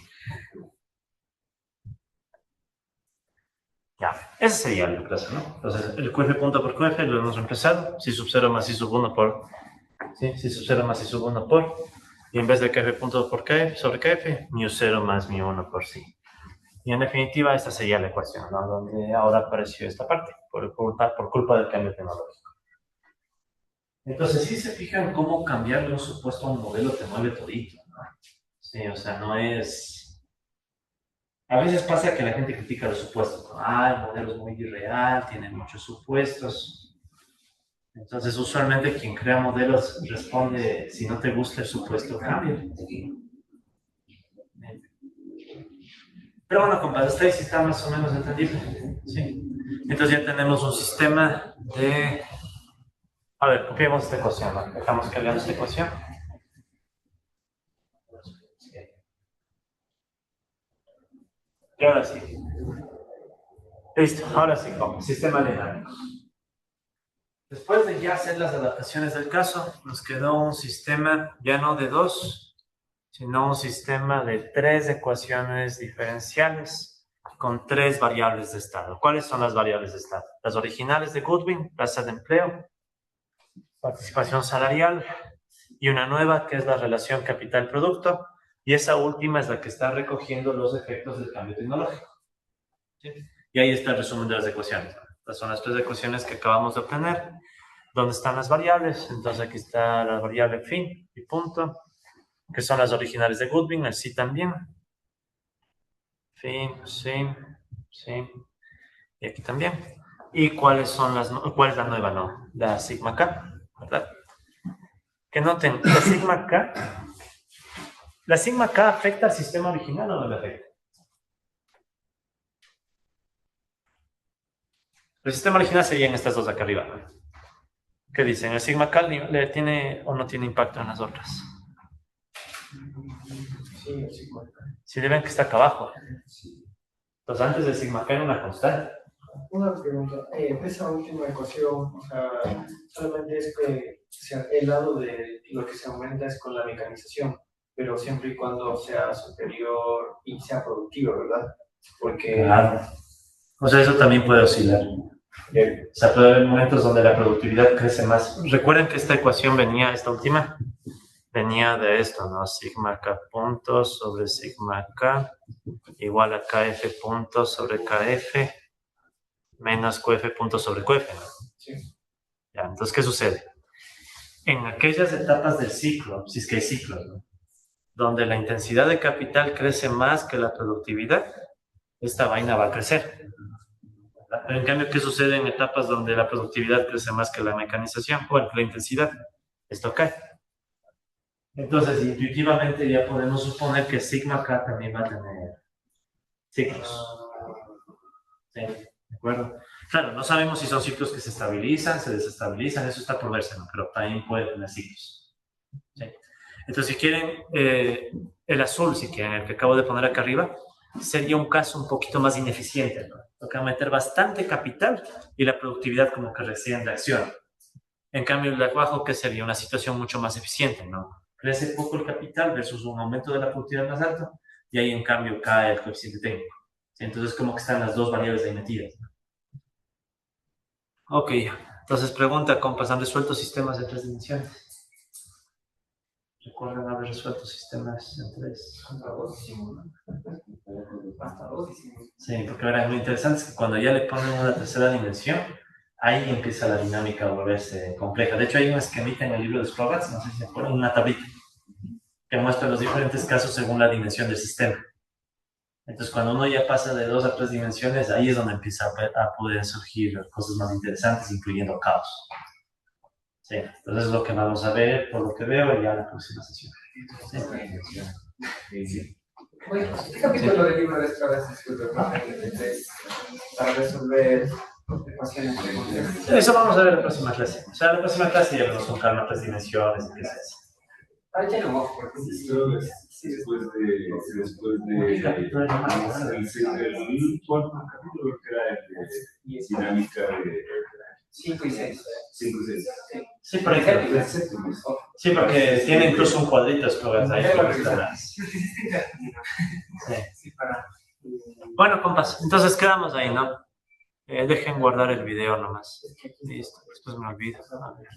Ya, ese sería el reemplazo, ¿no? Entonces, el QF punto por QF lo hemos reemplazado. Psi sub 0 más psi sub 1 por... ¿sí? Psi sub 0 más psi sub 1 por... Y en vez de KF punto por KF sobre KF, mu 0 más mu 1 por psi. Y en definitiva, esta sería la ecuación, ¿no? Donde ahora apareció esta parte, por culpa del cambio tecnológico. Entonces, si se fijan cómo cambiarle un supuesto a un modelo te mueve todito, ¿no? Sí, o sea, no es... A veces pasa que la gente critica los supuestos, ¿no? Ah, el modelo es muy irreal, tiene muchos supuestos. Entonces, usualmente quien crea modelos responde, si no te gusta el supuesto, cambia. Pero bueno, compadre, hasta ahí sí está más o menos entendible. Sí. Entonces ya tenemos un sistema de... A ver, copiemos esta ecuación, ¿no? Dejamos cargando esta ecuación. Y ahora sí. Listo, ahora sí, como sistema dinámico. Después de ya hacer las adaptaciones del caso, nos quedó un sistema ya no de 2, sino un sistema de 3 ecuaciones diferenciales con 3 variables de estado. ¿Cuáles son las variables de estado? Las originales de Goodwin, tasa de empleo, participación salarial, y una nueva que es la relación capital-producto, y esa última es la que está recogiendo los efectos del cambio tecnológico. ¿Sí? Y ahí está el resumen de las ecuaciones. Estas son las 3 ecuaciones que acabamos de obtener. ¿Dónde están las variables? Entonces aquí está la variable fin y punto, que son las originales de Goodwin, el sí también. Fin, sí, y aquí también. ¿Y cuál es la nueva? No, la sigma K, ¿verdad? Que noten, ¿la sigma K afecta al sistema original o no le afecta? El sistema original serían estas dos de acá arriba, ¿no? ¿Qué dicen? ¿El sigma K le tiene o no tiene impacto en las otras?
Sí, el sigma K.
Si le ven que está acá abajo. Entonces antes del sigma K era una constante.
Una pregunta, esa última ecuación, o sea, solamente es que el lado de lo que se aumenta es con la mecanización, pero siempre y cuando sea superior y sea productivo, ¿verdad? Porque...
Claro. O sea, eso también puede oscilar. O sea, puede haber momentos donde la productividad crece más. Recuerden que esta ecuación esta última, venía de esto, ¿no? Sigma K puntos sobre sigma K igual a KF puntos sobre KF menos QF puntos sobre QF, ¿no?
Sí.
Ya, entonces, ¿qué sucede? En aquellas etapas del ciclo, si es que hay ciclos, ¿no? Donde la intensidad de capital crece más que la productividad, esta vaina va a crecer. Pero en cambio, ¿qué sucede en etapas donde la productividad crece más que la mecanización? Bueno, la intensidad, esto cae. Entonces, intuitivamente ya podemos suponer que sigma K también va a tener ciclos. ¿Sí? ¿De acuerdo? Claro, no sabemos si son ciclos que se estabilizan, se desestabilizan, eso está por verse, ¿no? Pero también puede tener ciclos. ¿Sí? Entonces, si quieren, el azul, si quieren, el que acabo de poner acá arriba, sería un caso un poquito más ineficiente, ¿no? Toca meter bastante capital y la productividad como que recién reacciona. En cambio, el de abajo, que sería una situación mucho más eficiente, ¿no? Crece poco el capital versus un aumento de la productividad más alto y ahí, en cambio, cae el coeficiente técnico. ¿Sí? Entonces, como que están las dos variables ahí metidas, ¿no? Ok, entonces pregunta, compas, ¿han resuelto sistemas de 3 dimensiones? ¿Recuerdan haber resuelto sistemas en 3?
Hasta dos hicimos.
Sí, porque ahora es muy interesante es que cuando ya le ponen una tercera dimensión, ahí empieza la dinámica a volverse compleja. De hecho, hay un esquemita en el libro de Scrogatz, no sé si se acuerdan, una tablita, que muestra los diferentes casos según la dimensión del sistema. Entonces, cuando uno ya pasa de 2 a 3 dimensiones, ahí es donde empieza a poder surgir cosas más interesantes, incluyendo caos. Sí, entonces es lo que vamos a ver, por lo que veo, ya en la próxima sesión. Sí.
Oye, ¿qué capítulo del libro de Scrogatz discute para resolver ecuaciones de contexto?
Eso vamos a ver en la próxima clase. O sea, en la próxima clase ya vemos con calma 3 dimensiones y qué es eso.
Ah, ya no, porque
Después de el cuarto capítulo que era el de dinámica de
5 y 6.
5 y 6.
Sí, por ejemplo. Sí, porque tiene incluso un cuadrito Scrogatz ahí. Sí. Bueno, compas, entonces quedamos ahí, ¿no? Dejen guardar el video nomás. Listo, después me olvido. A ver.